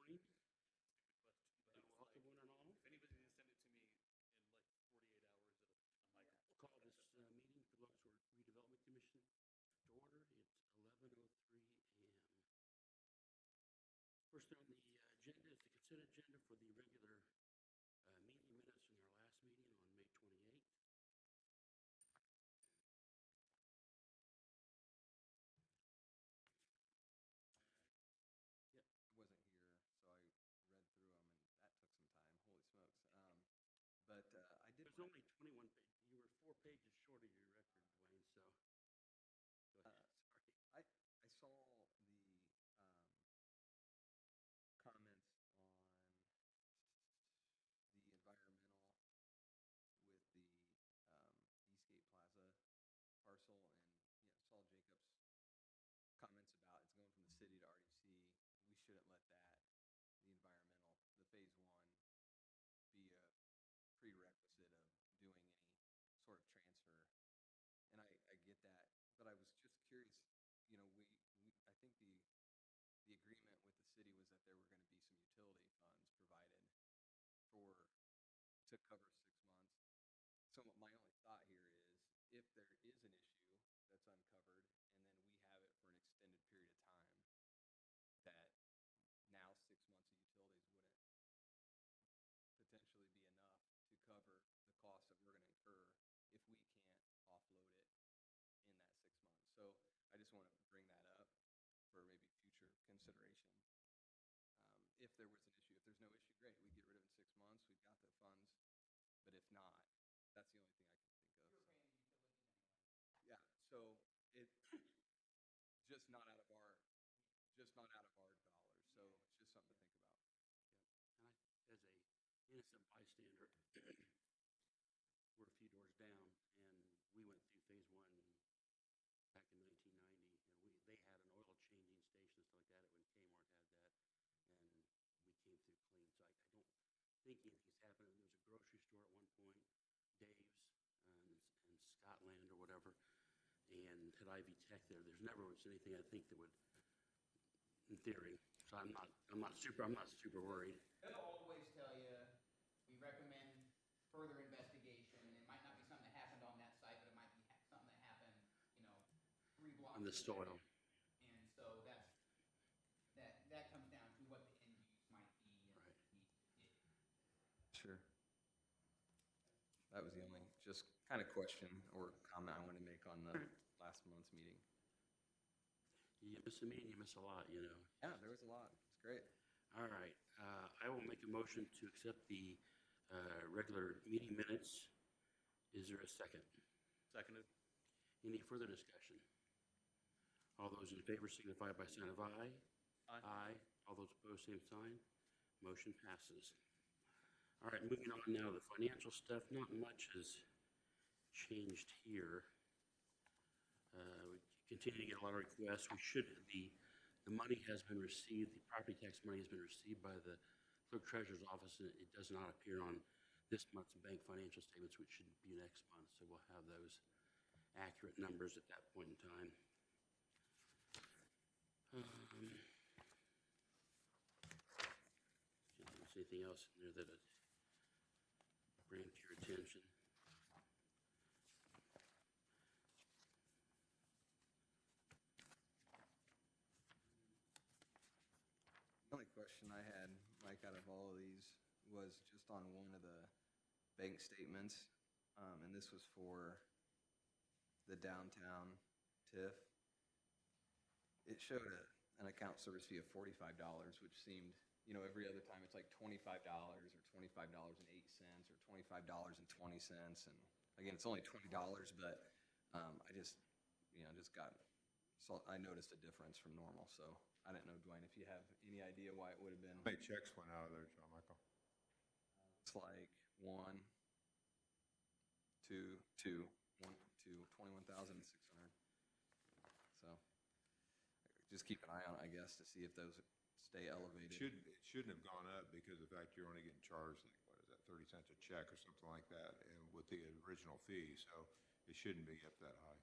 morning and welcome one and all. If anybody didn't send it to me in like 48 hours, I might. We'll call this meeting for the Logansport Redevelopment Commission to order. It's 11:03 a.m. First on the agenda is the consent agenda for the regular meeting minutes from our last meeting on May 28th. Wasn't here, so I read through them, and that took some time. Holy smokes! But I did. There's only 21 pages. You were 4 pages short of your record, Dwayne. So go ahead. Sorry. I saw the comments on the environmental with the Eastgate Plaza parcel, and saw Jacob's comments about it's going from the city to RDC. We shouldn't let the phase one, be a prerequisite of doing any sort of transfer. And I get that, but I was just curious, I think the agreement with the city was that there were going to be some utility funds provided to cover 6 months. So my only thought here is, if there is an issue that's uncovered, and then we have it for an extended period of time, that now 6 months of utilities wouldn't potentially be enough to cover the cost that we're going to incur if we can't offload it in that 6 months. So I just want to bring that up for maybe future consideration. If there was an issue, if there's no issue, great, we get rid of it in 6 months, we've got the funds. But if not, that's the only thing I can think of. You're paying the utilities anyway. Yeah, so it's just not out of our dollars. So it's just something to think about. And as a innocent bystander, we're a few doors down, and we went through phase one back in 1990, and they had an oil changing station and stuff like that when Kmart had that, and we came through clean. So I don't think anything's happened. There was a grocery store at one point, Dave's, in Scotland or whatever, and had Ivy Tech there. There's never was anything I think that would, in theory. So I'm not super worried. They'll always tell you, we recommend further investigation. It might not be something that happened on that site, but it might be something that happened, 3 blocks On the soil. And so that comes down to what the end use might be. Sure. That was the only just kind of question or comment I wanted to make on the last month's meeting. You miss a meeting, you miss a lot, Yeah, there was a lot. It's great. All right. I will make a motion to accept the regular meeting minutes. Is there a second? Seconded. Any further discussion? All those in favor signify by sign of aye. Aye. Aye. All those opposed, same sign. Motion passes. All right, moving on now to the financial stuff. Not much has changed here. We continue to get a lot of requests. The money has been received, the property tax money has been received by the clerk treasurer's office, and it does not appear on this month's bank financial statements, which should be next month. So we'll have those accurate numbers at that point in time. Anything else in there that would bring to your attention? The only question I had, Mike, out of all of these was just on one of the bank statements, and this was for the downtown TIF. It showed an account service fee of $45, which seemed, every other time it's like $25 or $25.08 or $25.20. And again, it's only $20, but I just I noticed a difference from normal. So I didn't know, Dwayne, if you have any idea why it would have been. How many checks went out of there, John Michael? It's like 1, 2, 21,600. So just keep an eye on it, I guess, to see if those stay elevated. It shouldn't have gone up because of the fact you're only getting charged, like, what is that, 30 cents a check or something like that, and with the original fee, so it shouldn't be up that high.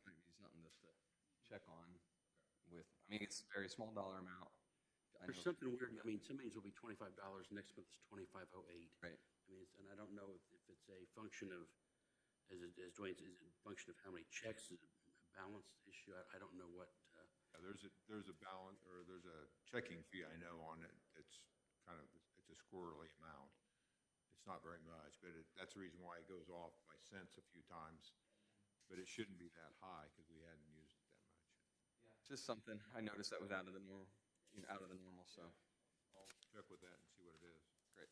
Maybe something just to check on with, it's a very small dollar amount, I There's know, something weird, I mean, some meetings will be $25, next month is 2508. right, I mean, and I don't know if it's a function of, as Dwayne says, is it a function of how many checks, is it a balance issue? I don't know what, There's a balance, or there's a checking fee I know on it. It's kind of, it's a squirrely amount. It's not very much, but that's the reason why it goes off by cents a few times. But it shouldn't be that high because we hadn't used it that much. just something, I noticed that was out of the normal, out of the normal, so, I'll check with that and see what it is. great.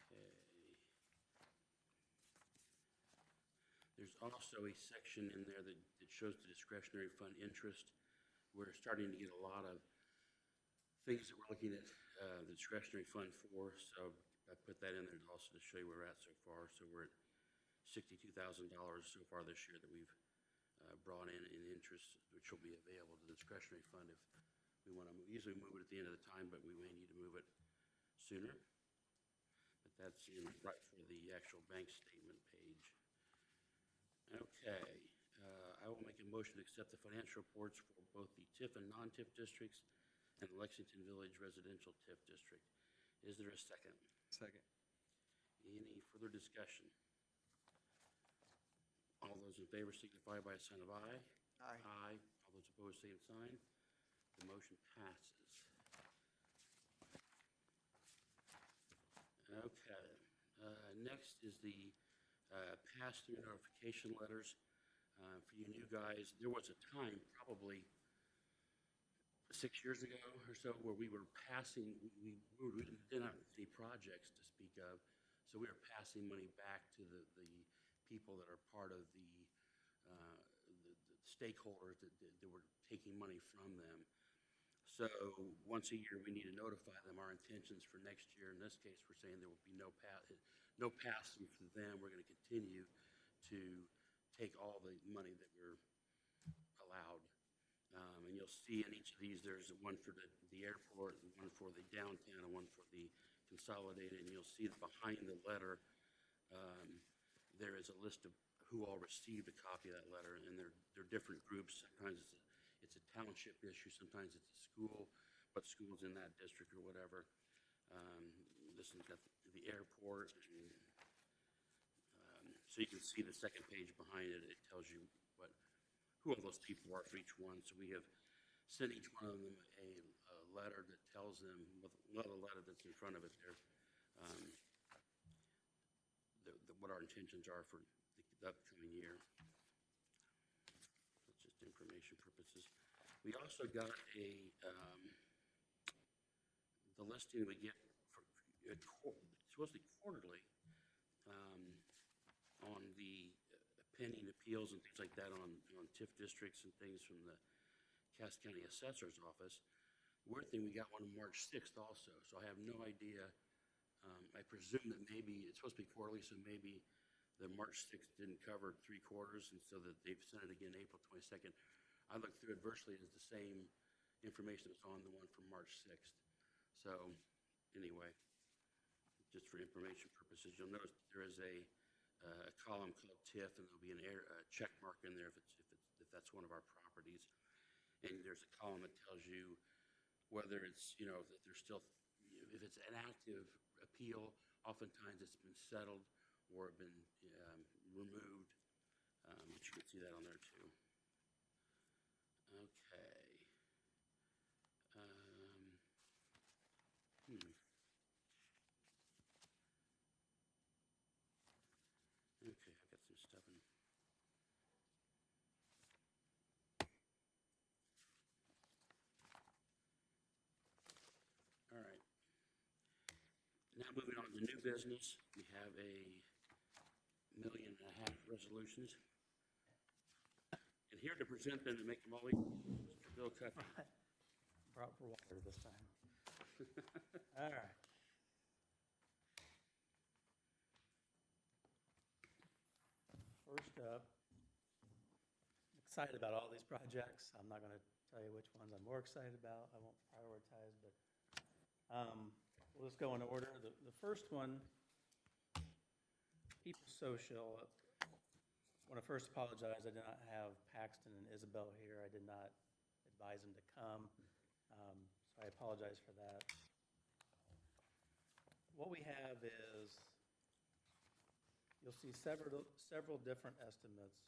okay. There's also a section in there that shows the discretionary fund interest. We're starting to get a lot of things that we're looking at the discretionary fund for, so I put that in there also to show you where we're at so far. So we're at $62,000 so far this year that we've brought in interest, which will be available to the discretionary fund if we want to move. Usually move it at the end of the time, but we may need to move it sooner. But that's in right for the actual bank statement page. Okay, I will make a motion to accept the financial reports for both the TIF and non-TIF districts and the Lexington Village Residential TIF District. Is there a second? Second. Any further discussion? All those in favor signify by a sign of aye. Aye. Aye. All those opposed, same sign. The motion passes. Okay. Next is the pass-through notification letters. For you new guys, there was a time, probably 6 years ago or so, where we were passing, we didn't have any projects to speak of, so we were passing money back to the people that are part of the stakeholders that were taking money from them. So once a year, we need to notify them our intentions for next year. In this case, we're saying there will be no pass-through for them. We're going to continue to take all the money that we're allowed. And you'll see in each of these, there's one for the airport, and one for the downtown, and one for the consolidated. And you'll see that behind the letter, there is a list of who all received a copy of that letter, and they're different groups. Sometimes it's a township issue, sometimes it's a school, what school's in that district or whatever. This one's got the airport, and, so you can see the second page behind it. It tells you who all those people are for each one. So we have sent each one of them a letter that tells them, well, the letter that's in front of it there, what our intentions are for the upcoming year. That's just information purposes. We also got the listing we get for supposedly quarterly on the pending appeals and things like that on TIF districts and things from the Cass County Assessor's Office. Weird thing, we got one on March 6th also, so I have no idea. I presume that maybe it's supposed to be quarterly, so maybe the March 6th didn't cover 3 quarters, and so that they've sent it again April 22nd. I looked through it virtually as the same information that's on the one from March 6th. So anyway, just for information purposes, you'll notice there is a column called TIF, and there'll be a check mark in there if that's one of our properties. And there's a column that tells you whether it's, that there's still, if it's an active appeal, oftentimes it's been settled or been removed. But you can see that on there too. Okay. Okay, I've got some stuff in. All right. Now moving on to new business, we have $1.5 million resolutions. And here to present them and make them all equal, Mr. Bill Cuffey. Brought for water this time. All right. First up, excited about all these projects. I'm not going to tell you which ones I'm more excited about. I won't prioritize, but we'll just go in order. The first one, People Social. want to first apologize. I did not have Paxton and Isabel here. I did not advise them to come. So I apologize for that. What we have is, you'll see several different estimates,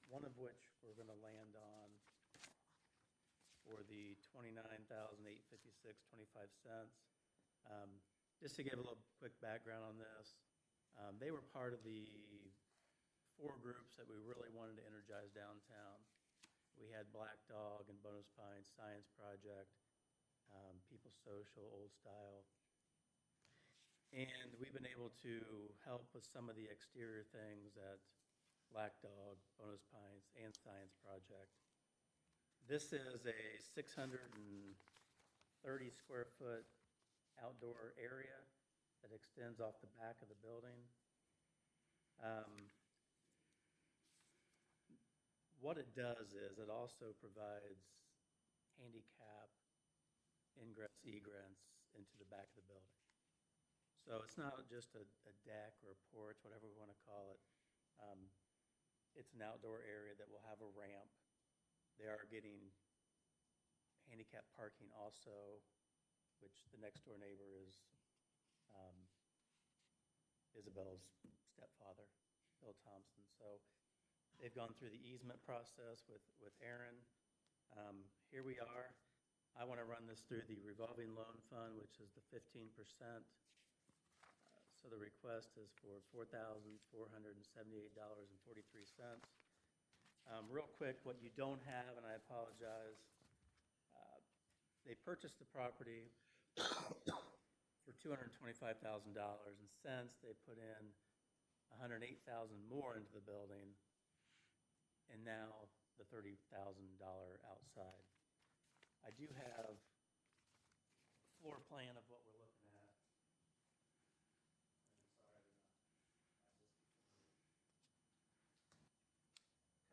one of which we're going to land on for the $29,856.25. Just to give a little quick background on this, they were part of the 4 groups that we really wanted to energize downtown. We had Black Dog and Bonus Pines Science Project, People Social, Old Style. And we've been able to help with some of the exterior things at Black Dog, Bonus Pines, and Science Project. This is a 630 square foot outdoor area that extends off the back of the building. What it does is it also provides handicap ingress, egress into the back of the building. So it's not just a deck or a porch, whatever we want to call it. It's an outdoor area that will have a ramp. They are getting handicap parking also, which the next door neighbor is Isabel's stepfather, Bill Thompson. So they've gone through the easement process with Aaron. Here we are. I want to run this through the revolving loan fund, which is the 15%. So the request is for $4,478.43. Real quick, what you don't have, and I apologize, they purchased the property for $225,000, and since they put in $108,000 more into the building, and now the $30,000 outside. I do have a floor plan of what we're looking at.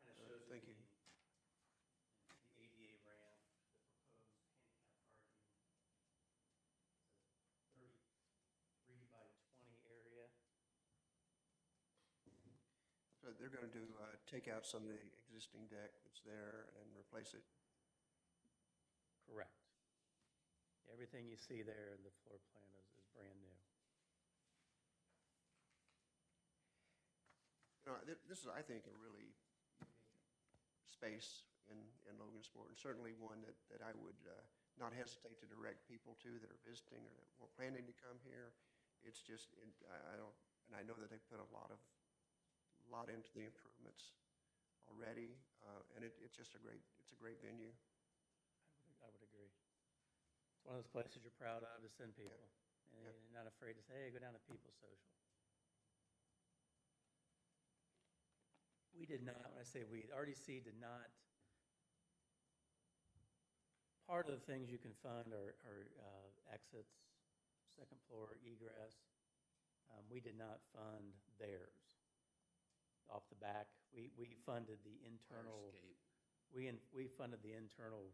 Kind of shows Thank you. the ADA ramp, the proposed handicap parking. It's a 33 by 20 area. So they're going to take out some of the existing deck that's there and replace it. Correct. Everything you see there in the floor plan is brand new. You know, this is, I think, a really unique space in Logansport, and certainly one that I would not hesitate to direct people to that are visiting or that were planning to come here. It's just, I don't, and I know that they put a lot into the improvements already, and it's just a great venue. I would agree. It's one of those places you're proud of to send people. And Yeah. you're not afraid to say, hey, go down to People Social. We did not, when I say we, RDC did not, part of the things you can fund are exits, second floor egress. We did not fund theirs. Off the back, we funded the internal, Escape. we funded the internal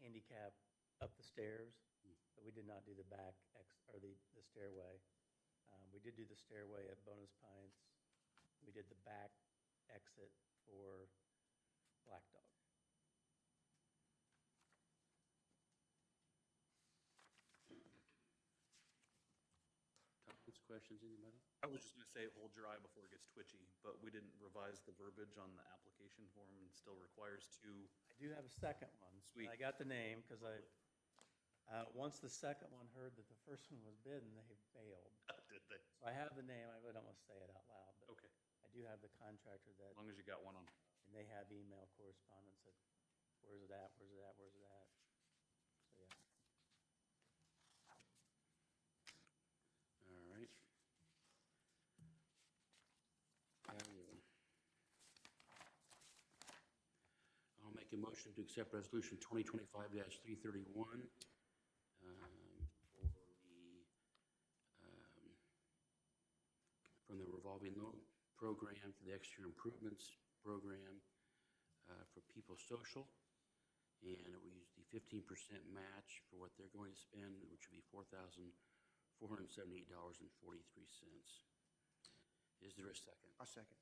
handicap up the stairs, but we did not do the back or the stairway. We did do the stairway at Bonus Pines. We did the back exit for Black Dog. Comments, questions, anybody? I was just gonna say, hold your eye before it gets twitchy, but we didn't revise the verbiage on the application form and still requires 2. I do have a second one. Sweet. I got the name because once the second one heard that the first one was bid, and they bailed. Did they? So I have the name. I really don't want to say it out loud, but Okay, I do have the contractor that, as long as you got one on. and they have email correspondence of where's it at, where's it at, where's it at. So yeah. All right. I'll make a motion to accept resolution 2025-331 from the revolving loan program for the exterior improvements program for People Social. And it will use the 15% match for what they're going to spend, which would be $4,478.43. Is there a second? A second.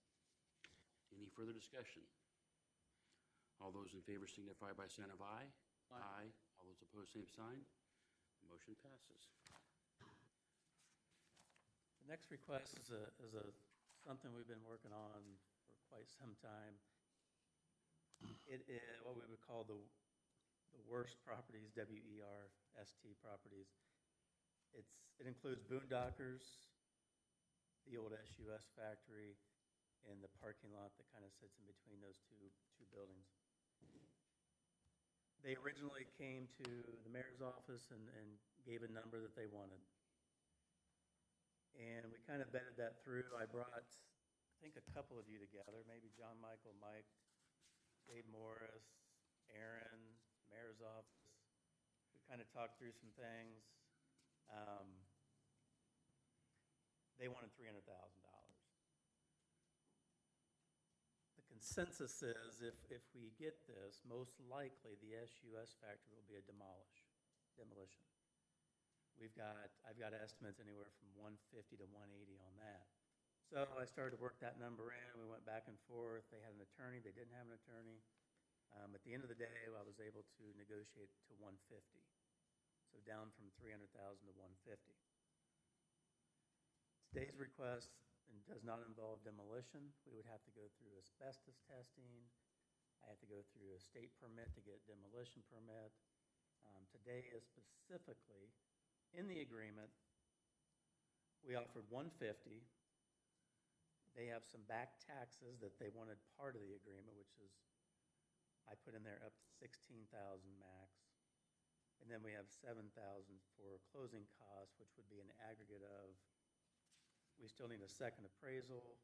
Any further discussion? All those in favor signify by sign of aye. Aye. All those opposed, same sign. Motion passes. The next request is something we've been working on for quite some time. It is what we would call the worst properties, WERST properties. It includes Boondockers, the old SUS factory, and the parking lot that kind of sits in between those two buildings. They originally came to the mayor's office and gave a number that they wanted. And we kind of vetted that through. I brought, I think, a couple of you together, maybe John Michael, Mike, Dave Morris, Aaron, mayor's office. We kind of talked through some things. They wanted $300,000. The consensus is if we get this, most likely the SUS factory will be a demolition. I've got estimates anywhere from 150 to 180 on that. So I started to work that number in. We went back and forth. They had an attorney. They didn't have an attorney. At the end of the day, I was able to negotiate to 150. So down from 300,000 to 150. Today's request does not involve demolition. We would have to go through asbestos testing. I have to go through a state permit to get a demolition permit. Today is specifically in the agreement. We offered 150. They have some back taxes that they wanted part of the agreement, which is I put in there up to 16,000 max. And then we have 7,000 for closing costs, which would be an aggregate of, we still need a second appraisal,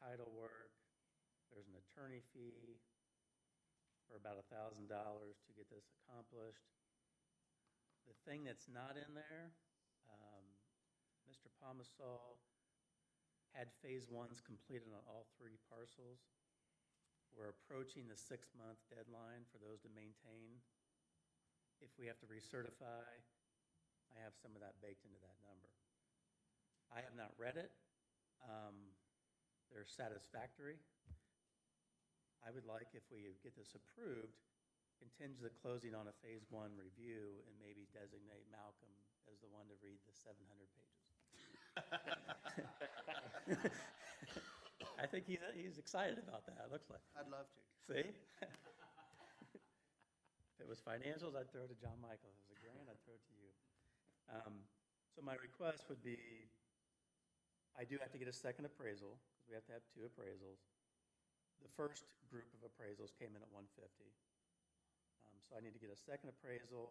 title work, there's an attorney fee for about $1,000 to get this accomplished. The thing that's not in there, Mr. Pomasol had phase ones completed on all 3 parcels. We're approaching the 6-month deadline for those to maintain. If we have to recertify, I have some of that baked into that number. I have not read it. They're satisfactory. I would like, if we get this approved, contingent the closing on a phase 1 review and maybe designate Malcolm as the one to read the 700 pages. I think he's excited about that, it looks like. I'd love to. See? If it was financials, I'd throw it to John Michael. If it was a grant, I'd throw it to you. So my request would be, I do have to get a second appraisal, because we have to have 2 appraisals. The first group of appraisals came in at 150. So I need to get a second appraisal,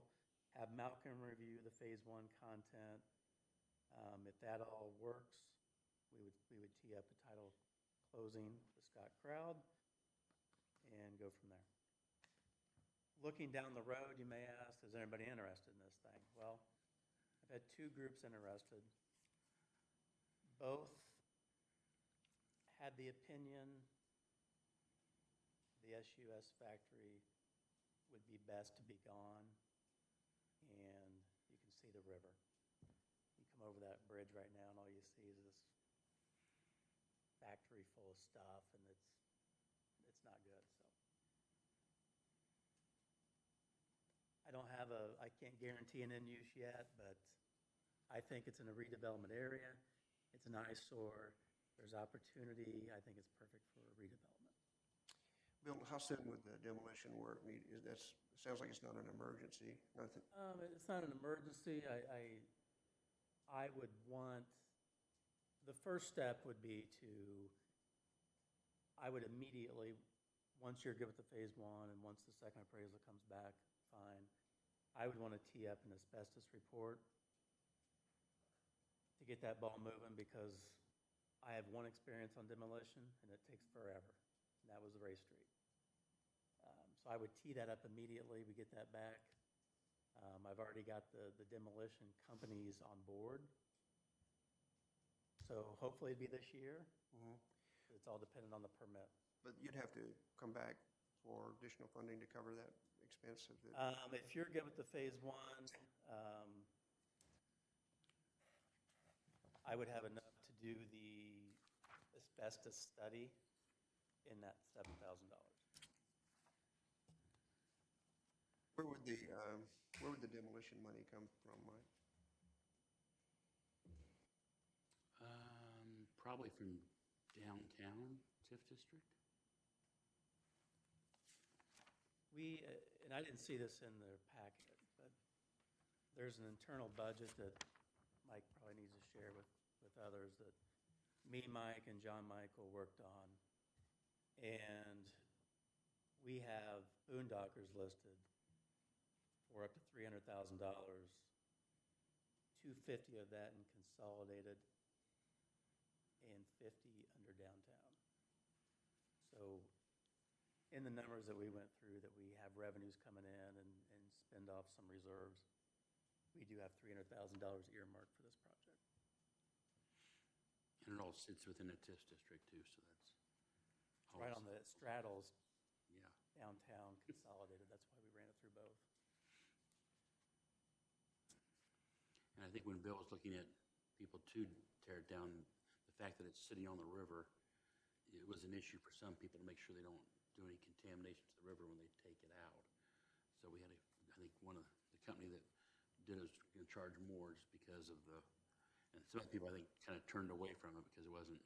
have Malcolm review the phase 1 content. If that all works, we would tee up a title closing with Scott Crowd and go from there. Looking down the road, you may ask, is anybody interested in this thing? Well, I've had 2 groups interested. Both had the opinion the SUS factory would be best to be gone, and you can see the river. You come over that bridge right now, and all you see is this factory full of stuff, and it's not good. So I can't guarantee an end use yet, but I think it's in a redevelopment area. It's an eyesore. There's opportunity. I think it's perfect for a redevelopment. Bill, how soon would the demolition work need? Sounds like it's not an emergency. Nothing. It's not an emergency. I would want, the first step would be I would immediately, once you're good with the phase 1 and once the second appraisal comes back, fine, I would want to tee up an asbestos report to get that ball moving, because I have 1 experience on demolition and it takes forever, and that was the Ray Street. So I would tee that up immediately. We get that back. I've already got the demolition companies on board. So hopefully it'd be this year. Mm-hmm. It's all dependent on the permit. But you'd have to come back for additional funding to cover that expense of the. If you're good with the phase 1, I would have enough to do the asbestos study in that $7,000. Where would the demolition money come from, Mike? Probably from downtown TIF district. And I didn't see this in their packet, but there's an internal budget that Mike probably needs to share with others that me, Mike, and John Michael worked on. And we have boondockers listed for up to $300,000, 250 of that in consolidated and 50 under downtown. So in the numbers that we went through, that we have revenues coming in and spend off some reserves, we do have $300,000 earmarked for this project. And it all sits within a TIF district too, so that's. It's right on the straddles Yeah. downtown consolidated. That's why we ran it through both. And I think when Bill was looking at people to tear it down, the fact that it's sitting on the river, it was an issue for some people to make sure they don't do any contamination to the river when they take it out. So we had I think one of the company that did it was going to charge more just because of and some people I think kind of turned away from it because it wasn't.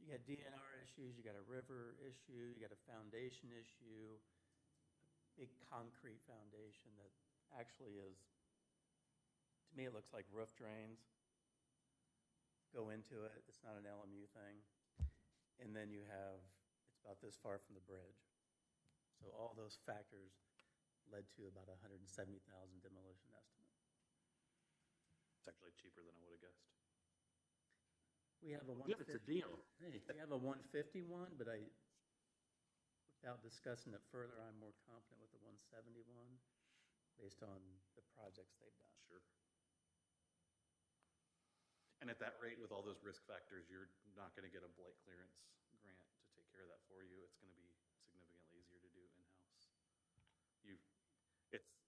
You got DNR issues, you got a river issue, you got a foundation issue, a big concrete foundation that actually is, to me, it looks like roof drains go into it. It's not an LMU thing. And then you have, it's about this far from the bridge. So all those factors led to about $170,000 demolition estimate. It's actually cheaper than I would have guessed. We have a Good, it's a deal. Hey. We have a 151, but without discussing it further, I'm more confident with the 171 based on the projects they've done. Sure. And at that rate, with all those risk factors, you're not going to get a blight clearance grant to take care of that for you. It's going to be significantly easier to do in-house.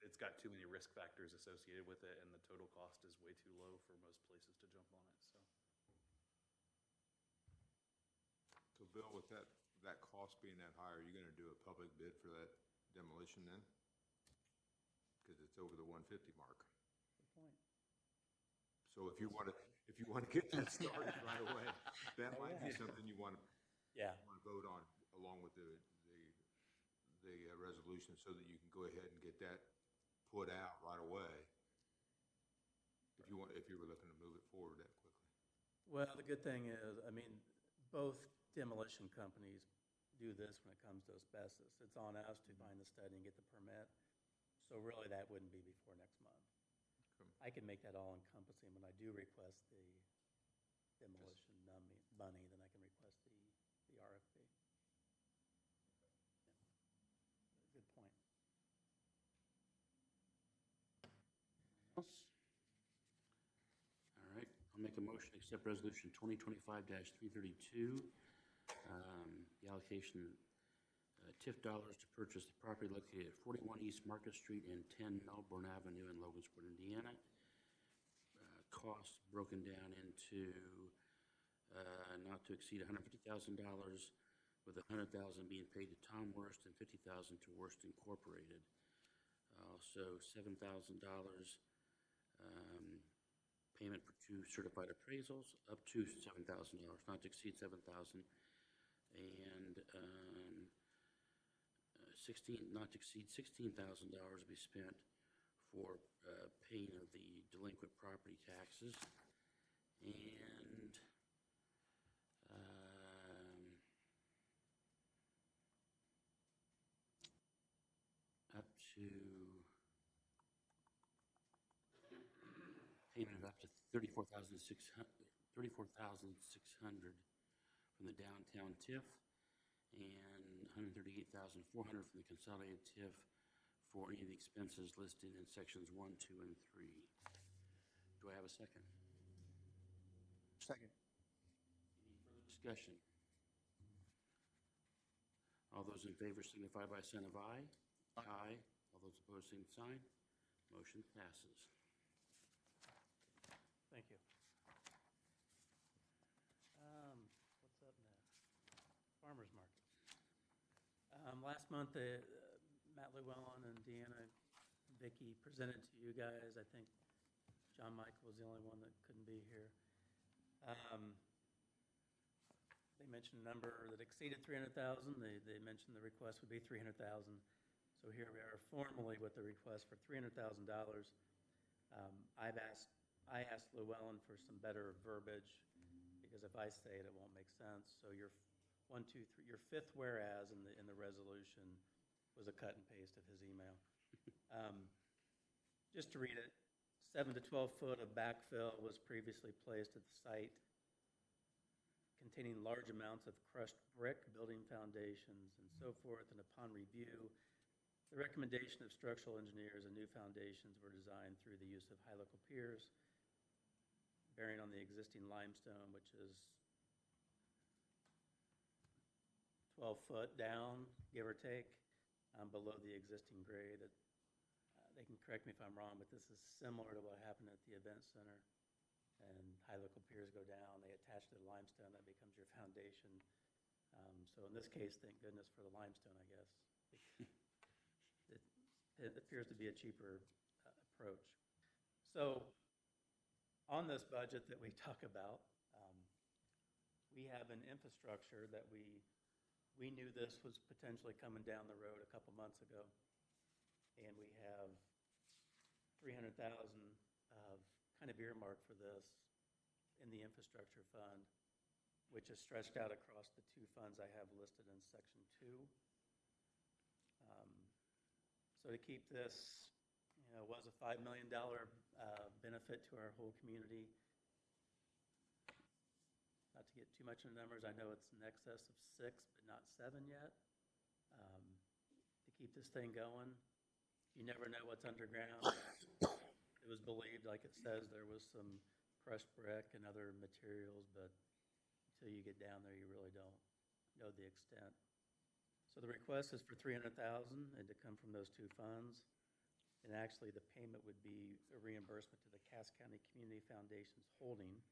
It's got too many risk factors associated with it, and the total cost is way too low for most places to jump on it. So Bill, with that cost being that high, are you gonna do a public bid for that demolition then? Because it's over the 150 mark. Good point. So if you wanna get that started right away, that might be something you wanna vote on along with the resolution so that you can go ahead and get that put out right away. If you were looking to move it forward that quickly. Well, the good thing is, I mean, both demolition companies do this when it comes to asbestos. It's on us to find the study and get the permit. So really, that wouldn't be before next month. Okay. I can make that all encompassing. When I do request the demolition money, then I can request the RFP. Yeah. Good point. Else? All right, I'll make a motion to accept resolution 2025-332. The allocation TIF dollars to purchase the property located at 41 East Market Street and 10 Melbourne Avenue in Logansport, Indiana. Costs broken down into not to exceed $150,000, with $100,000 being paid to Tom Worst and $50,000 to Worst Incorporated. Also $7,000 payment for 2 certified appraisals, up to $7,000, not to exceed $7,000, and not to exceed $16,000 to be spent for paying of the delinquent property taxes, and up to payment of up to $34,600 from the downtown TIF, and $138,400 from the consolidated TIF for any of the expenses listed in sections 1, 2, and 3. Do I have a second? Second. Any further discussion? All those in favor signify by a sign of aye. Aye. All those opposed, same sign. Motion passes. Thank you. What's Last month, Matt Llewellyn and Deanna, Vicky presented to you guys. I think John Michael was the only one that couldn't be here. They mentioned a number that exceeded 300,000. They mentioned the request would be 300,000. So here we are formally with the request for $300,000. I asked Llewellyn for some better verbiage because if I say it, it won't make sense. So your fifth whereas in the resolution was a cut and paste of his email. Just to read it, 7 to 12 foot of backfill was previously placed at the site containing large amounts of crushed brick, building foundations, and so forth, and upon review, the recommendation of structural engineers and new foundations were designed through the use of high-local piers bearing on the existing limestone, which is 12 foot down, give or take, below the existing grade. They can correct me if I'm wrong, but this is similar to what happened at the event center. And high-local piers go down, they attach to the limestone, that becomes your foundation. So in this case, thank goodness for the limestone, I guess. It appears to be a cheaper approach. So on this budget that we talk about, we have an infrastructure that we knew this was potentially coming down the road a couple months ago. And we have 300,000 of kind of earmarked for this in the infrastructure fund, which is stretched out across the two funds I have listed in section 2. So to keep this, was a $5 million benefit to our whole community. Not to get too much into numbers, I know it's in excess of 6, but not 7 yet. To keep this thing going, you never know what's underground. It was believed, like it says, there was some crushed brick and other materials, but until you get down there, you really don't know the extent. So the request is for $300,000 and to come from those two funds. And actually, the payment would be a reimbursement to the Cass County Community Foundation's Holdings,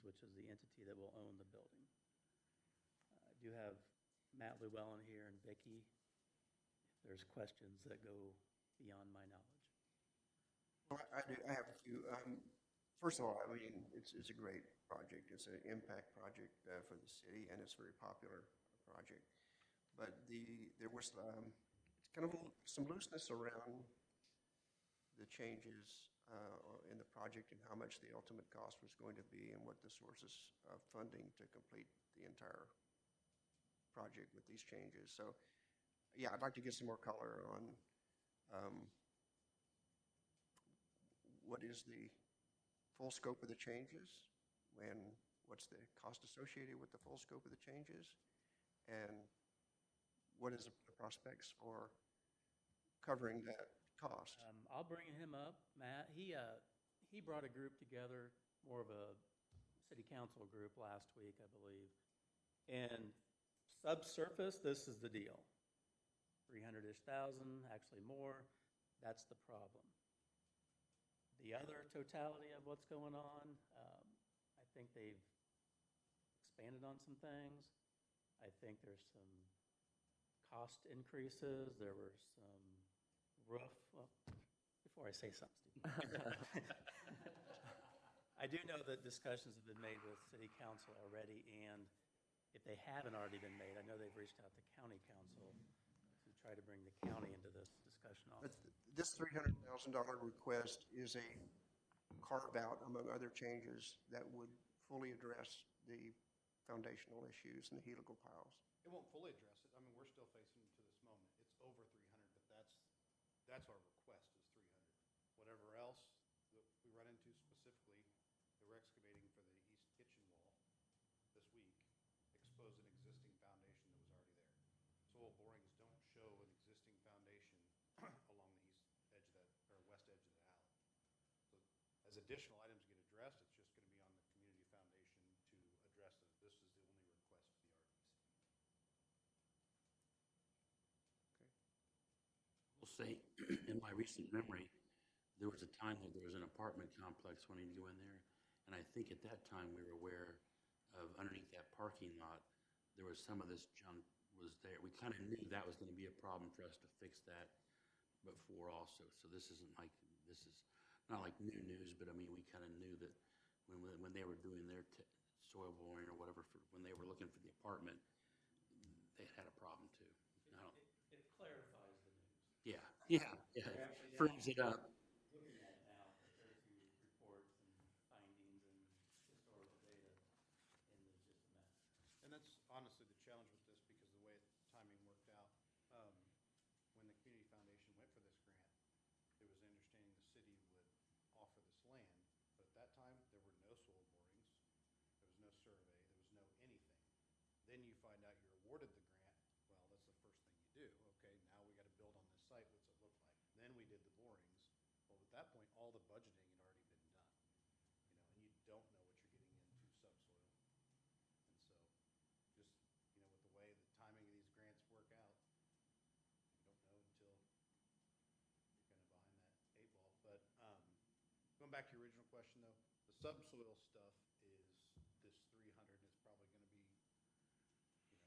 which is the entity that will own the building. I do have Matt Llewellyn here and Vicki. If there's questions that go beyond my knowledge. Well, I have a few. First of all, I mean, it's a great project. It's an impact project for the city, and it's a very popular project. But there was kind of some looseness around the changes in the project and how much the ultimate cost was going to be and what the sources of funding to complete the entire project with these changes. So, yeah, I'd like to get some more color on what is the full scope of the changes, and what's the cost associated with the full scope of the changes, and what is the prospects for covering that cost? I'll bring him up, Matt. He brought a group together, more of a city council group last week, I believe. And subsurface, this is the deal. 300-ish thousand, actually more. That's the problem. The other totality of what's going on, I think they've expanded on some things. I think there's some cost increases. There were some roof, well, before I say something, I do know that discussions have been made with city council already, and if they haven't already been made, I know they've reached out to county council to try to bring the county into this discussion also. But this $300,000 request is a carve-out, among other changes, that would fully address the foundational issues and the helical piles. It won't fully address it. I mean, we're still facing to this moment. It's over 300, but that's our request is 300. Whatever else that we run into, specifically, they were excavating for the east kitchen wall this week, exposed an existing foundation that was already there. Soil borings don't show an existing foundation along the east edge of that, or west edge of that alley. So as additional items get addressed, it's just going to be on the community foundation to address it. This is the only request of the RDC. We'll say, in my recent memory, there was a time that there was an apartment complex wanting to go in there, and I think at that time we were aware of underneath that parking lot, there was some of this junk was there. We kind of knew that was gonna be a problem for us to fix that before also. So this is not like new news, but I mean, we kind of knew that when they were doing their soil boring or whatever, when they were looking for the apartment, they had a problem too. I don't, It clarifies the news. yeah, They're actually now firms it up. looking at it now, compared to reports and findings and historical data, and there's just a mess. And that's honestly the challenge with this, because the way timing worked out, when the Community Foundation went for this grant, it was understanding the city would offer this land, but at that time, there were no soil borings, there was no survey, there was no anything. Then you find out you're awarded the grant, well, that's the first thing you do. Okay, now we gotta build on this site, what's it look like? Then we did the borings. Well, at that point, all the budgeting had already been done, and you don't know what you're getting into subsoil. And so, just, with the way the timing of these grants work out, you don't know until you're kind of behind that 8 ball. But going back to your original question, though, the subsoil stuff is this 300 is probably going to be, excess of that at this point.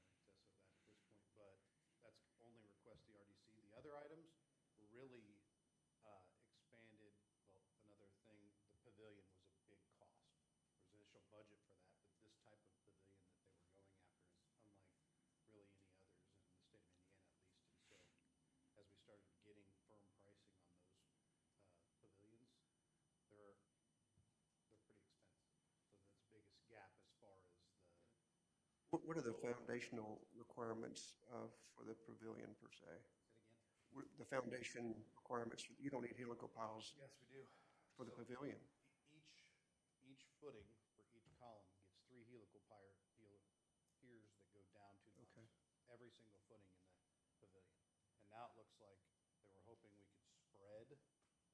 But that's only request the RDC. The other items were really expanded. Well, another thing, the pavilion was a big cost. There was initial budget for that, but this type of pavilion that they were going after is unlike really any others in the state of Indiana, at least. And so, as we started getting firm pricing on those pavilions, they're pretty expensive. So that's the biggest gap as far as the. What are the foundational requirements for the pavilion per se? Say it again. The foundation requirements, you don't need helical piles Yes, we do. for the pavilion. Each footing for each column gets 3 helical piers that go down to the Okay. every single footing in the pavilion. And now it looks like they were hoping we could spread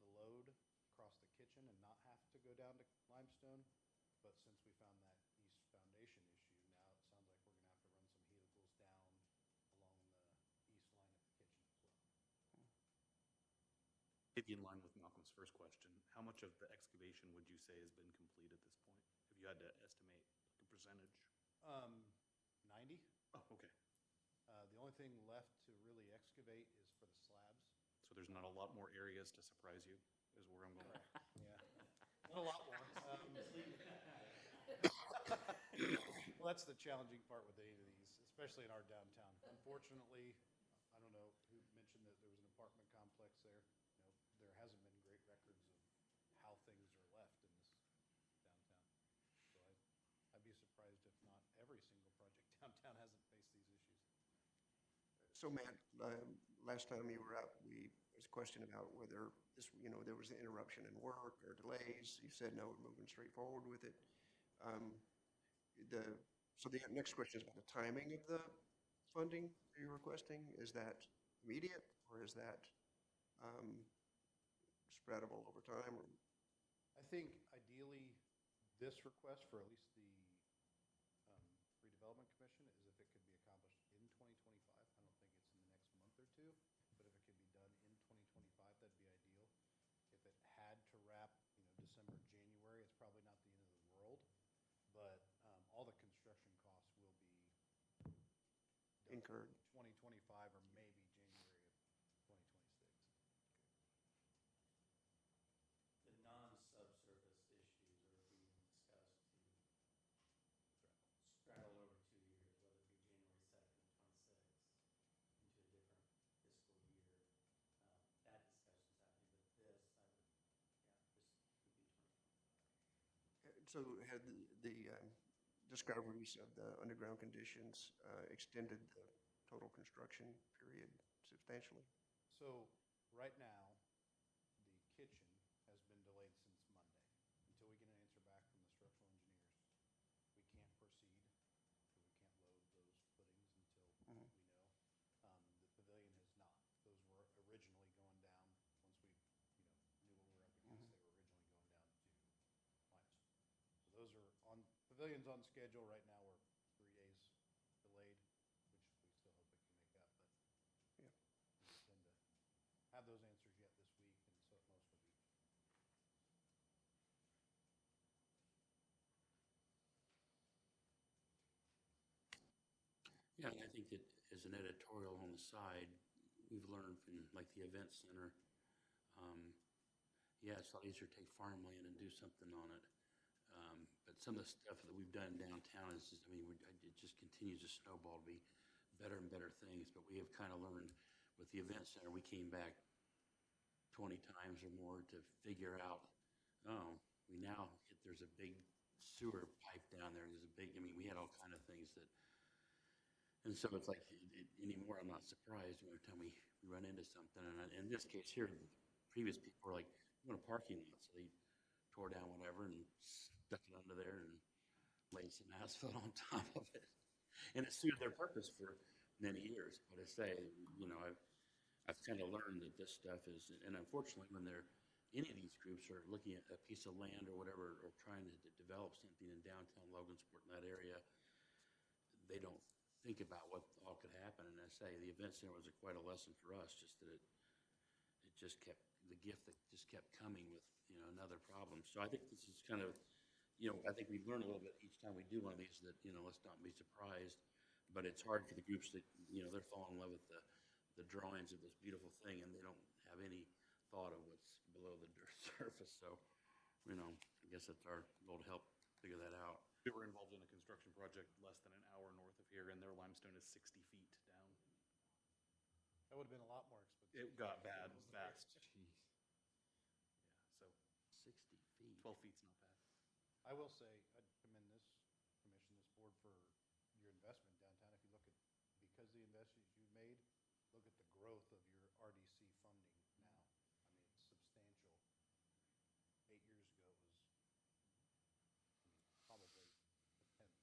the load across the kitchen and not have to go down to limestone. But since we found that east foundation issue, now it sounds like we're gonna have to run some helicals down along the east line of the kitchen as well. Maybe in line with Malcolm's first question, how much of the excavation would you say has been complete at this point? If you had to estimate like a percentage? 90. Oh, okay. The only thing left to really excavate is for the slabs. So there's not a lot more areas to surprise you, is where I'm going. Yeah. Not a lot more. Well, that's the challenging part with any of these, especially in our downtown. Unfortunately, I don't know who mentioned that there was an apartment complex there. There hasn't been great records of how things are left in this downtown. So I'd be surprised if not every single project downtown hasn't faced these issues. So Matt, last time you were up, there was a question about whether there was an interruption in work or delays. You said no, we're moving straight forward with it. So the next question is about the timing of the funding that you're requesting. Is that immediate, or is that spreadable over time? Or? I think ideally, this request for at least the Redevelopment Commission is if it could be accomplished in 2025. I don't think it's in the next month or two, but if it could be done in 2025, that'd be ideal. If it had to wrap, December, January, it's probably not the end of the world, but all the construction costs will be Incurred. 2025 or maybe January of 2026. The non-subsurface issues are being discussed to straddle over 2 years, whether it be January 2nd of 26 into a different fiscal year. That discussion's happening, but this would be 2025. So had the discoveries of the underground conditions extended the total construction period substantially? So right now, the kitchen has been delayed since Monday. Until we get an answer back from the structural engineers, we can't proceed. We can't load those footings until we know. The pavilion has not. Those were originally going down, once we, knew what we were up against, they were originally going down to limestone. So those are pavilion's on schedule right now. We're 3 days delayed, which we still hope it can make up, but Yeah. we intend to have those answers yet this week, and so at most a week. Yeah, and I think that as an editorial on the side, we've learned from like the event center, yeah, it's a lot easier to take farmland and do something on it. But some of the stuff that we've done downtown is just, I mean, it just continues to snowball to be better and better things. But we have kind of learned with the event center, we came back 20 times or more to figure out, oh, there's a big sewer pipe down there. There's a big, I mean, we had all kind of things that, and so it's like anymore, I'm not surprised every time we run into something. And in this case here, the previous people were like, we want a parking lot. So they tore down whatever and stuck it under there and laid some asphalt on top of it. And it suited their purpose for many years. But I say, you know, I've kind of learned that this stuff is, and unfortunately, when any of these groups are looking at a piece of land or whatever, or trying to develop something in downtown Logansport in that area, they don't think about what all could happen. And I say, the event center was quite a lesson for us, just that it just kept, the gift that just kept coming with, you know, another problem. So I think this is kind of, you know, I think we learn a little bit each time we do one of these that, you know, let's not be surprised. But it's hard for the groups that, you know, they're falling in love with the drawings of this beautiful thing, and they don't have any thought of what's below the surface. So, you know, I guess that's our goal to help figure that out. We were involved in a construction project less than an hour north of here, and their limestone is 60 feet down. That would have been a lot more expensive. It got bad fast. Jeez. Yeah, so 60 feet. 12 feet's not bad. I will say, I'd commend this commission, this board for your investment downtown. If you look at, because of the investments you've made, look at the growth of your RDC funding now. I mean, it's substantial. 8 years ago it was, I mean, probably a tenth of what it is now.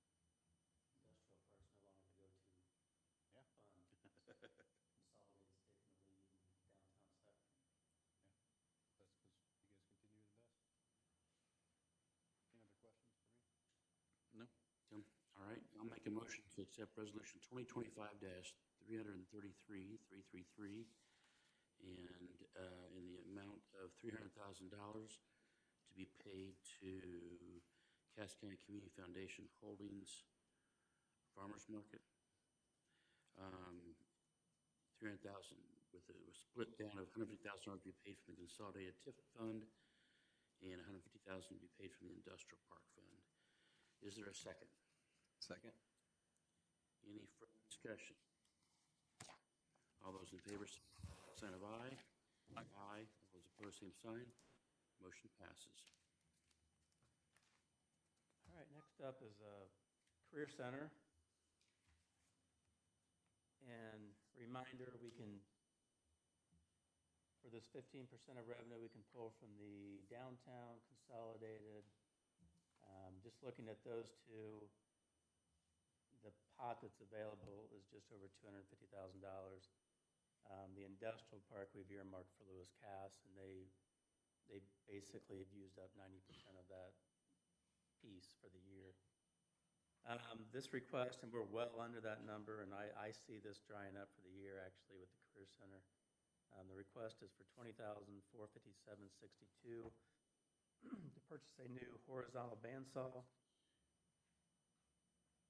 Industrial park's no longer the go-to Yeah. fund. Consolidated's taking the lead in downtown stuff. That's because you guys continue to invest. Any other questions for me? No? Tim, all right, I'll make a motion to accept resolution 2025-333, and in the amount of $300,000 to be paid to Cass County Community Foundation Holdings Farmers Market. 300,000 with a split down of $150,000 to be paid from the Consolidated TIF Fund, and $150,000 to be paid from the Industrial Park Fund. Is there a second? Second. Any further discussion? All those in favor, sign of aye. Aye. All those opposed, same sign. Motion passes. All right, next up is a Career Center. And reminder, we can, for this 15% of revenue, we can pull from the downtown consolidated. Just looking at those two, the pot that's available is just over $250,000. The industrial park we've earmarked for Lewis Cass, and they basically have used up 90% of that piece for the year. This request, and we're well under that number, and I see this drying up for the year actually with the Career Center. The request is for $20,457.62 to purchase a new horizontal bandsaw,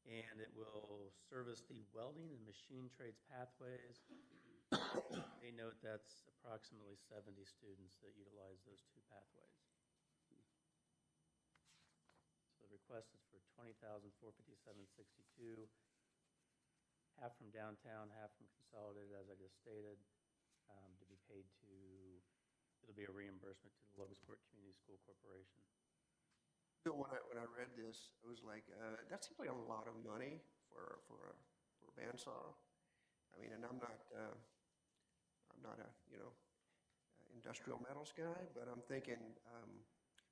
and it will service the welding and machine trades pathways. They note that's approximately 70 students that utilize those two pathways. So the request is for $20,457.62, half from downtown, half from consolidated, as I just stated, to be paid to, it'll be a reimbursement to the Logansport Community School Corporation. Bill, when I read this, it was like, that seems like a lot of money for a bandsaw. I mean, and I'm not a, you know, industrial metals guy, but I'm thinking,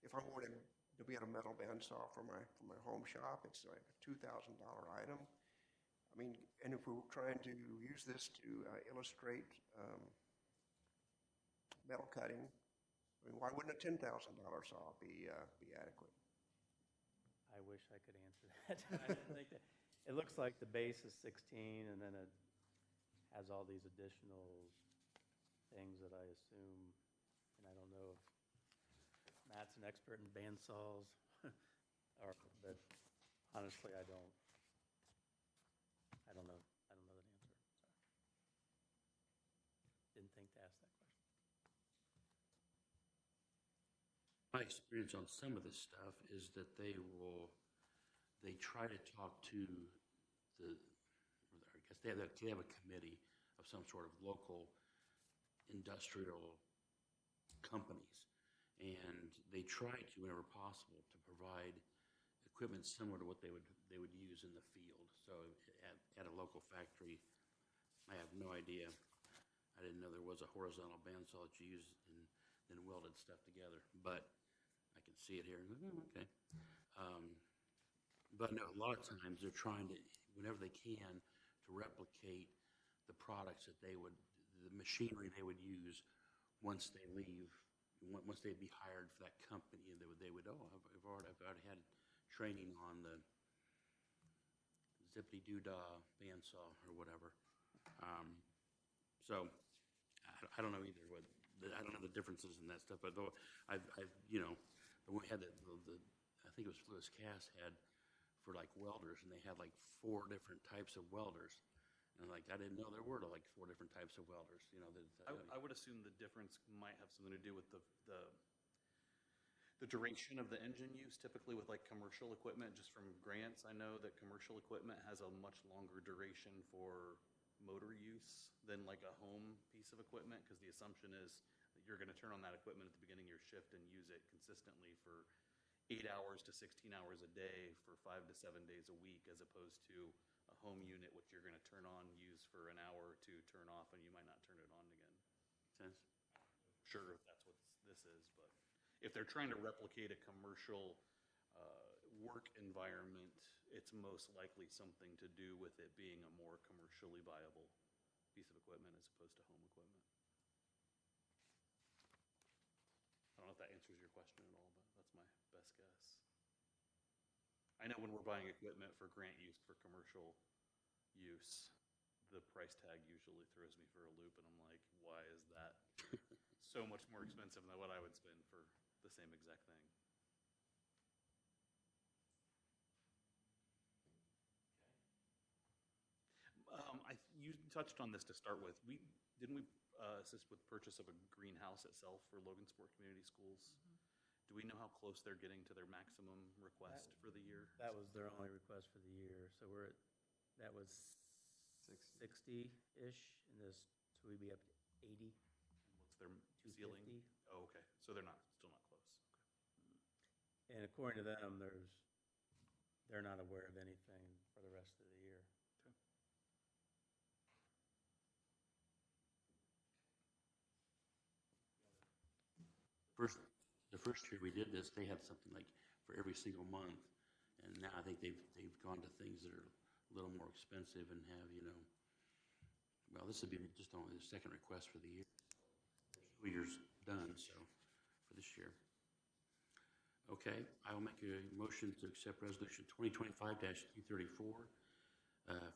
if I wanted to be a metal bandsaw for my home shop, it's like a $2,000 item. I mean, and if we were trying to use this to illustrate metal cutting, I mean, why wouldn't a $10,000 saw be adequate? I wish I could answer that. I didn't think that. It looks like the base is 16, and then it has all these additional things that I assume, and I don't know if Matt's an expert in bandsaws, but honestly, I don't I don't know that answer. Sorry. Didn't think to ask that question. My experience on some of this stuff is that they try to talk to the, I guess they have a committee of some sort of local industrial companies, and they try to, whenever possible, to provide equipment similar to what they would use in the field. So at a local factory, I have no idea. I didn't know there was a horizontal bandsaw that you use and then welded stuff together, but I can see it here. Okay. But no, a lot of times they're trying to, whenever they can, to replicate the products that the machinery they would use once they leave, once they'd be hired for that company, and they would I've already had training on the zippity doo-dah bandsaw or whatever. So I don't know either I don't know the differences in that stuff, but though I've the one we had I think it was Lewis Cass had for like welders, and they had like 4 different types of welders. And like, I didn't know there were like 4 different types of welders, I would assume the difference might have something to do with the duration of the engine use. Typically with like commercial equipment, just from grants, I know that commercial equipment has a much longer duration for motor use than like a home piece of equipment, because the assumption is that you're going to turn on that equipment at the beginning of your shift and use it consistently for 8 hours to 16 hours a day for 5 to 7 days a week, as opposed to a home unit, which you're going to turn on, use for an hour or 2, turn off, and you might not turn it on again. Sense? Sure, if that's what this is, but if they're trying to replicate a commercial work environment, it's most likely something to do with it being a more commercially viable piece of equipment as opposed to home equipment. I don't know if that answers your question at all, but that's my best guess. I know when we're buying equipment for grant use for commercial use, the price tag usually throws me for a loop, and I'm like, why is that so much more expensive than what I would spend for the same exact thing? You touched on this to start with. Didn't we assist with purchase of a greenhouse itself for Logansport Community Schools? Mm-hmm. Do we know how close they're getting to their maximum request for the year? That was their only request for the year. So that was 60-ish, and so we'd be up to 80. And what's their ceiling? Oh, okay. So they're still not close. Okay. And according to them, they're not aware of anything for the rest of the year. The first year we did this, they had something like for every single month, and now I think they've gone to things that are a little more expensive and have well, this would be just only the second request for the year. 2 years done, so for this year. Okay, I will make a motion to accept resolution 2025-234,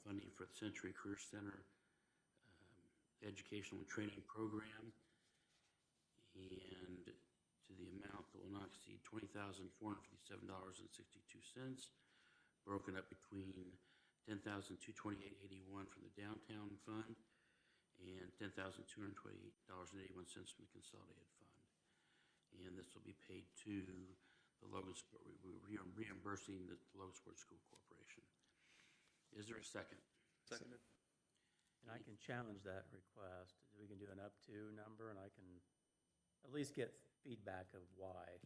funding for the Century Career Center educational and training program, and to the amount that will not exceed $20,457.62, broken up between $10,228.81 from the downtown fund and $10,228.81 from the consolidated fund. And this will be paid to the Logansport. We're reimbursing the Logansport School Corporation. Is there a second? Seconded. And I can challenge that request. We can do an up to number, and I can at least get feedback of why.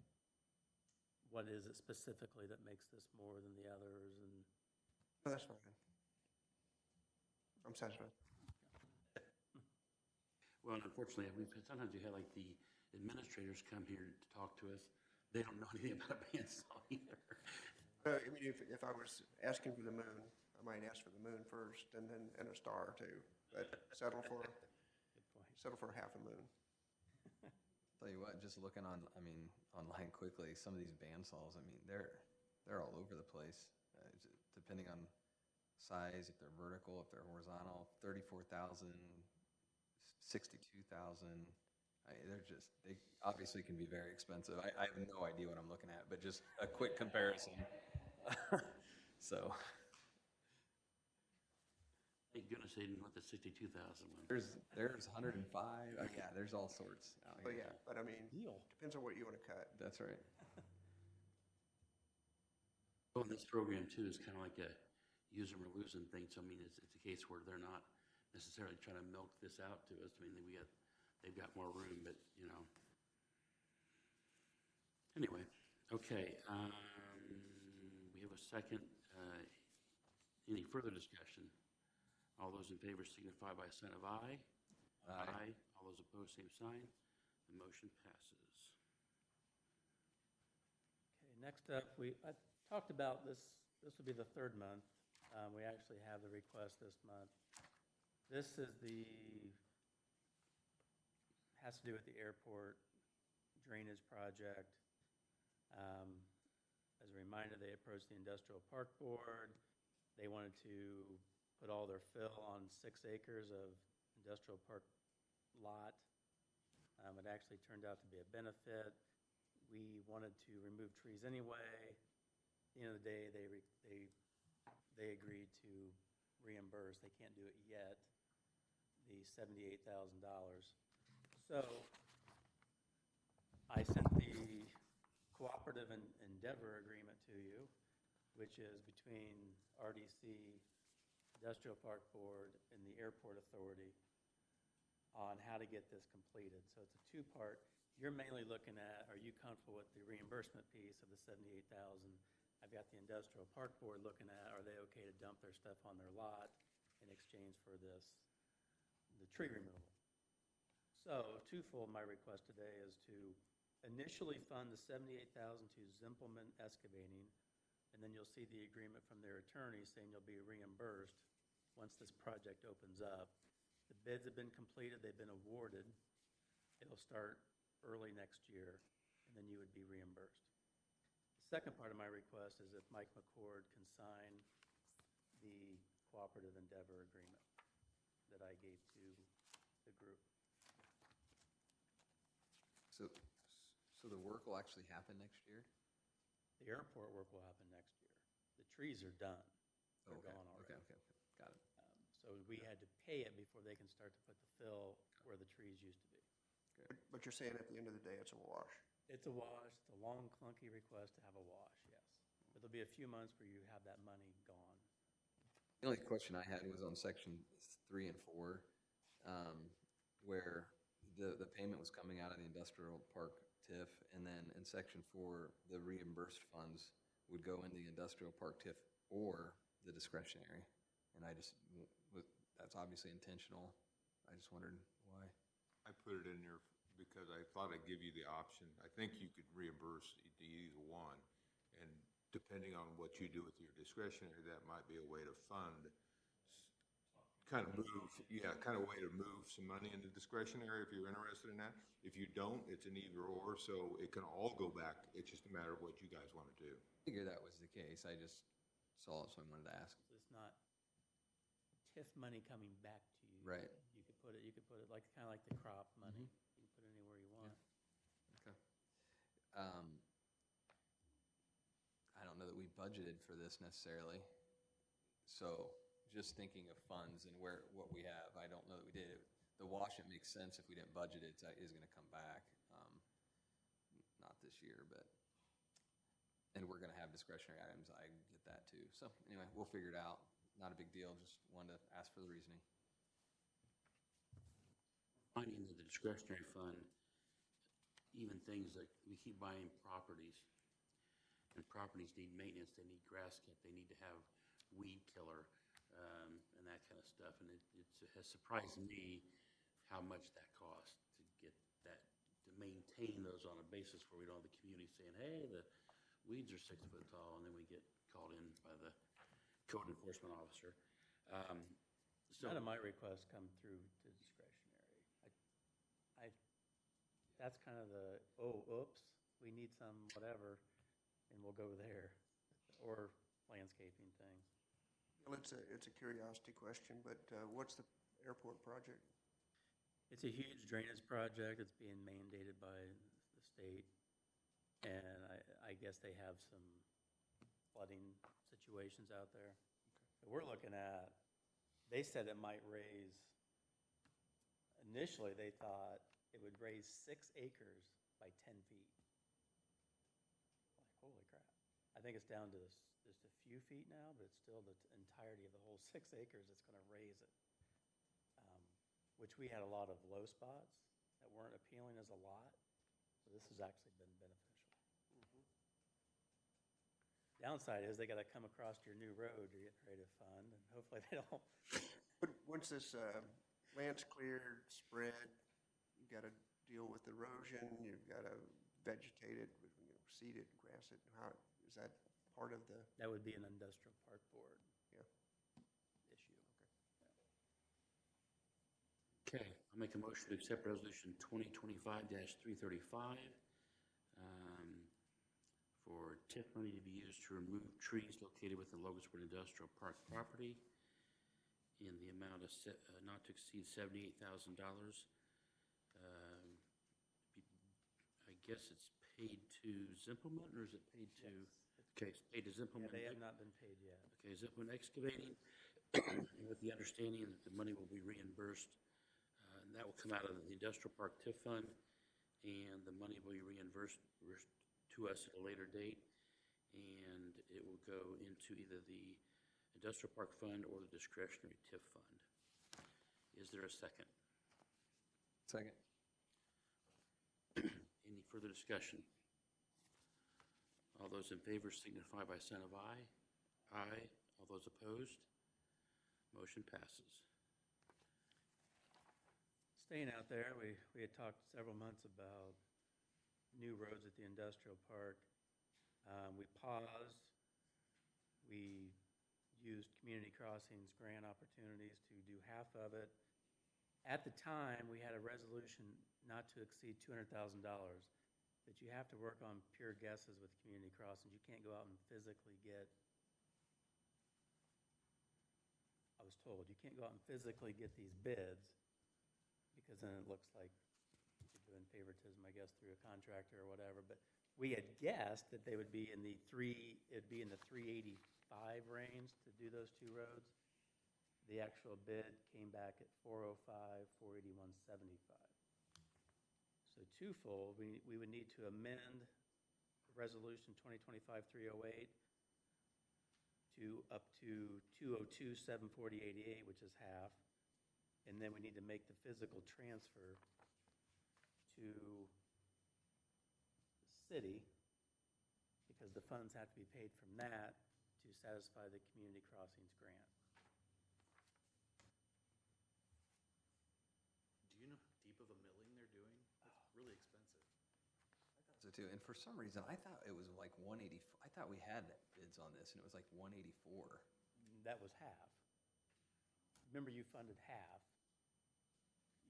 What is it specifically that makes this more than the others? And No, that's fine. I'm satisfied. Well, and unfortunately, sometimes you have like the administrators come here to talk to us. They don't know anything about a bandsaw either. I mean, if I was asking for the moon, I might ask for the moon first and a star or two, but settle for half a moon. Tell you what, just looking online quickly, some of these bandsaws, they're all over the place, depending on size, if they're vertical, if they're horizontal, 34,000, 62,000. They obviously can be very expensive. I have no idea what I'm looking at, but just a quick comparison. So. Thank goodness they didn't want the 62,000 one. There's 105. Oh, yeah, there's all sorts out Oh, here. yeah, but I mean, Deal. depends on what you want to cut. That's right. Well, this program too is kind of like a use 'em or lose 'em thing. So I mean, it's a case where they're not necessarily trying to milk this out to us. I mean, they've got more room, but you know. Anyway, okay. We have a second. Any further discussion? All those in favor signify by a sign of aye. Aye. All those opposed, same sign. The motion passes. Okay, next up, I talked about this will be the third month. We actually have the request this month. This is has to do with the airport drainage project. As a reminder, they approached the Industrial Park Board. They wanted to put all their fill on 6 acres of industrial park lot. It actually turned out to be a benefit. We wanted to remove trees anyway. At the end of the day, they agreed to reimburse. They can't do it yet, the $78,000. So I sent the cooperative endeavor agreement to you, which is between RDC, Industrial Park Board, and the Airport Authority on how to get this completed. So it's a two-part. You're mainly looking at, are you comfortable with the reimbursement piece of the $78,000? I've got the Industrial Park Board looking at, are they okay to dump their stuff on their lot in exchange for the tree removal? So twofold, my request today is to initially fund the $78,000 to Zimpleman Excavating, and then you'll see the agreement from their attorney saying you'll be reimbursed once this project opens up. The bids have been completed, they've been awarded. It'll start early next year, and then you would be reimbursed. The second part of my request is if Mike McCord can sign the cooperative endeavor agreement that I gave to the group. So the work will actually happen next year? The airport work will happen next year. The trees are done. They're Okay, gone already. okay. Got it. So we had to pay it before they can start to put the fill where the trees used to be. But you're saying at the end of the day, it's a wash. It's a wash. It's a long, clunky request to have a wash, yes. But there'll be a few months where you have that money gone. The only question I had was on section 3 and 4, where the payment was coming out of the industrial park TIF, and then in section 4, the reimbursed funds would go in the industrial park TIF or the discretionary. And that's obviously intentional. I just wondered why. I put it in there because I thought I'd give you the option. I think you could reimburse to either one. And depending on what you do with your discretionary, that might be a way to fund, kind of way to move some money into discretionary if you're interested in that. If you don't, it's an either or, so it can all go back. It's just a matter of what you guys want to do. I figured that was the case. I just saw it, so I wanted to ask. So it's not TIF money coming back to you. Right. You could put it like, kind of like the crop money. You can put it anywhere you want. Okay. I don't know that we budgeted for this necessarily. So just thinking of funds and what we have, I don't know that we did. The wash, it makes sense if we didn't budget it, is going to come back. Not this year, and we're going to have discretionary items. I get that too. So anyway, we'll figure it out. Not a big deal. Just wanted to ask for the reasoning. Finding that the discretionary fund, even things like we keep buying properties, and properties need maintenance, they need grass cut, they need to have weed killer, and that kind of stuff. And it has surprised me how much that costs to get that, to maintain those on a basis where we don't have the community saying, hey, the weeds are 6 foot tall, and then we get called in by the code enforcement officer. None of my requests come through to discretionary. That's kind of oops, we need some whatever, and we'll go there, or landscaping things. Well, it's a curiosity question, but what's the airport project? It's a huge drainage project. It's being mandated by the state, and I guess they have some flooding situations out there. But we're looking at they said it might raise, initially, they thought it would raise 6 acres by 10 feet. Like, holy crap. I think it's down to just a few feet now, but it's still the entirety of the whole 6 acres that's going to raise it. Which we had a lot of low spots that weren't appealing as a lot. So this has actually been beneficial. Downside is they got to come across your new road to get ready to fund, and hopefully they don't. But once this land's cleared, spread, you've got to deal with erosion, you've got to vegetate it, seed it, grass it. How, is that part of the? That would be an industrial park board Yeah. issue. Okay, I'll make a motion to accept resolution 2025-335 for TIF money to be used to remove trees located within Logansport Industrial Park property in the amount of not to exceed $78,000. I guess it's paid to Zimpleman, or is it paid to? Yes. Okay, it's paid to Yeah, Zimpleman. they have not been paid yet. Okay, Zimpleman Excavating, with the understanding that the money will be reimbursed. And that will come out of the Industrial Park TIF Fund, and the money will be reimbursed to us at a later date, and it will go into either the Industrial Park Fund or the discretionary TIF Fund. Is there a second? Second. Any further discussion? All those in favor signify by sign of aye. Aye. All those opposed? Motion passes. Staying out there, we had talked several months about new roads at the industrial park. We paused. We used community crossings grant opportunities to do half of it. At the time, we had a resolution not to exceed $200,000, that you have to work on pure guesses with community crossings. You can't go out and physically get, I was told, you can't go out and physically get these bids, because then it looks like you're doing favoritism, I guess, through a contractor or whatever. But we had guessed that they would be in the 385 range to do those two roads. The actual bid came back at 405, 481.75. So twofold, we would need to amend Resolution 2025-308 to up to 202-740.88, which is half. And then we need to make the physical transfer to the city, because the funds have to be paid from that to satisfy the community crossings grant. Do you know how deep of a milling they're doing? It's really expensive. So too, and for some reason, I thought it was like 180. I thought we had bids on this, and it was like 184. That was half. Remember, you funded half.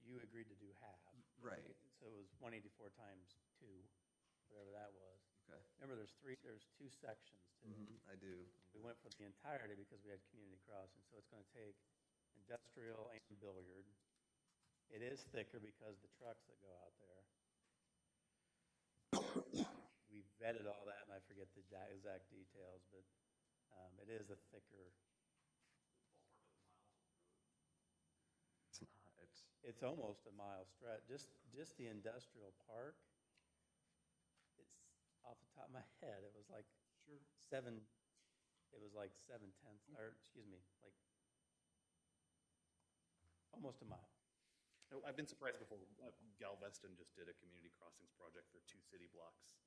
You agreed to do half. Right. So it was 184 times 2, whatever that was. Okay. Remember, there's two sections to it. I do. We went for the entirety because we had community crossing, so it's gonna take industrial and billiard. It is thicker because the trucks that go out there. We vetted all that, and I forget the exact details, but it is a thicker. It's not. It's almost a mile stretch. Just the industrial park. It's off the top of my head. It was like seven. It was like 7/10, or excuse me, like almost a mile. No, I've been surprised before. Galveston just did a community crossings project for 2 city blocks,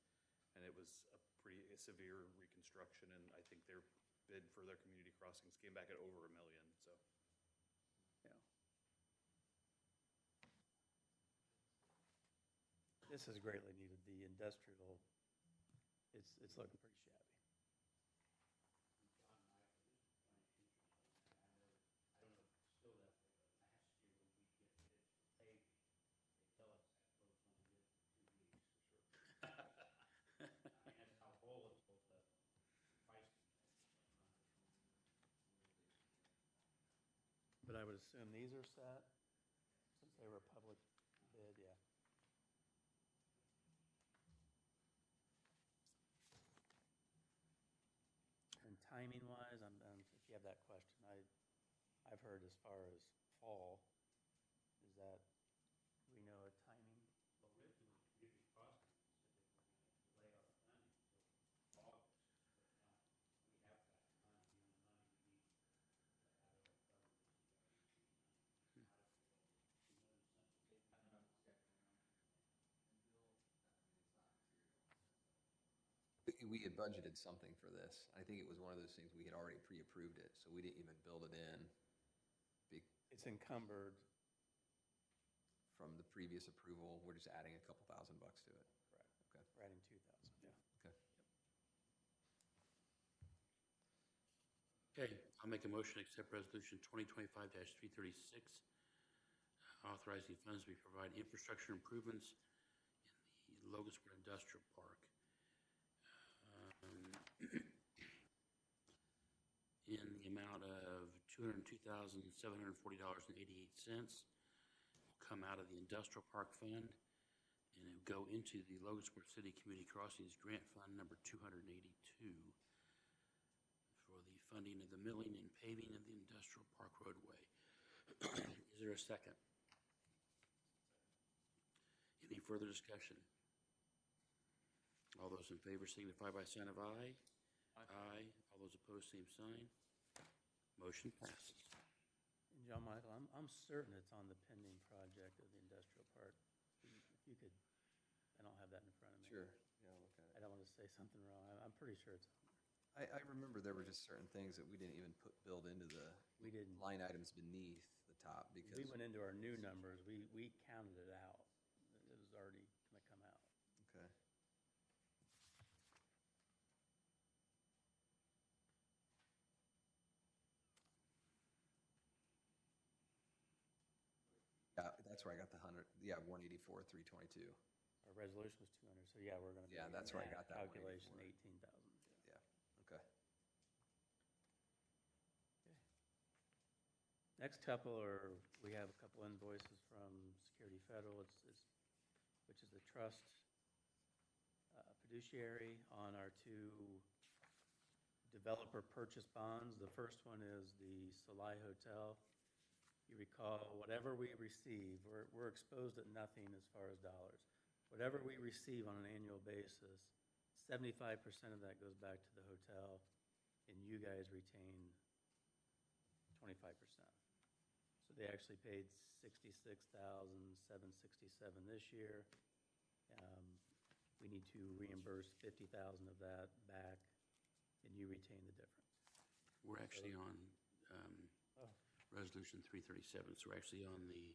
and it was a pretty severe reconstruction, and I think their bid for their community crossings came back at over $1 million, so. Yeah. This is greatly needed. The industrial, it's looking pretty shabby. But I would assume these are set, since they were a public bid, yeah. And timing-wise, if you have that question, I've heard as far as fall. Is that, do we know a timing? Originally, Community Crossing said they were going to delay our funding until August, but we have got time. The only money we need to have it all covered is the RDC money. Out of the $2 something. We had budgeted something for this. I think it was one of those things, we had already pre-approved it, so we didn't even build it in It's encumbered. from the previous approval. We're just adding a couple $1,000 to it. Correct. Okay. We're adding 2,000, yeah. Okay. Okay, I'll make a motion to accept resolution 2025-336, authorizing funds to be provided infrastructure improvements in the Logansport Industrial Park. In the amount of $202,740.88, will come out of the Industrial Park Fund, and it'll go into the Logansport City Community Crossings Grant Fund number 282 for the funding of the milling and paving of the Industrial Park roadway. Is there a second? Any further discussion? All those in favor signify by sign of aye. Aye. All those opposed, same sign. Motion passes. And John Michael, I'm certain it's on the pending project of the industrial park. If you could, I don't have that in front of me. Sure. Yeah, I'll look at I it. don't want to say something wrong. I'm pretty sure it's on there. I remember there were just certain things that we didn't even build into the We didn't. line items beneath the top because. We went into our new numbers. We counted it out. It was already going to come out. Okay. Yeah, that's where I got the 100, 184, 322. Our resolution was 200, so yeah, we're going to. Yeah, that's where I got that calculation, 184. 18,000. Yeah, okay. Next couple are, we have a couple invoices from Security Federal, which is the trust fiduciary on our two developer purchase bonds. The first one is the Solai Hotel. You recall, whatever we receive, we're exposed at nothing as far as dollars. Whatever we receive on an annual basis, 75% of that goes back to the hotel, and you guys retain 25%. So they actually paid $66,767 this year. We need to reimburse 50,000 of that back, and you retain the difference. We're actually on Oh. Resolution 337, so we're actually on the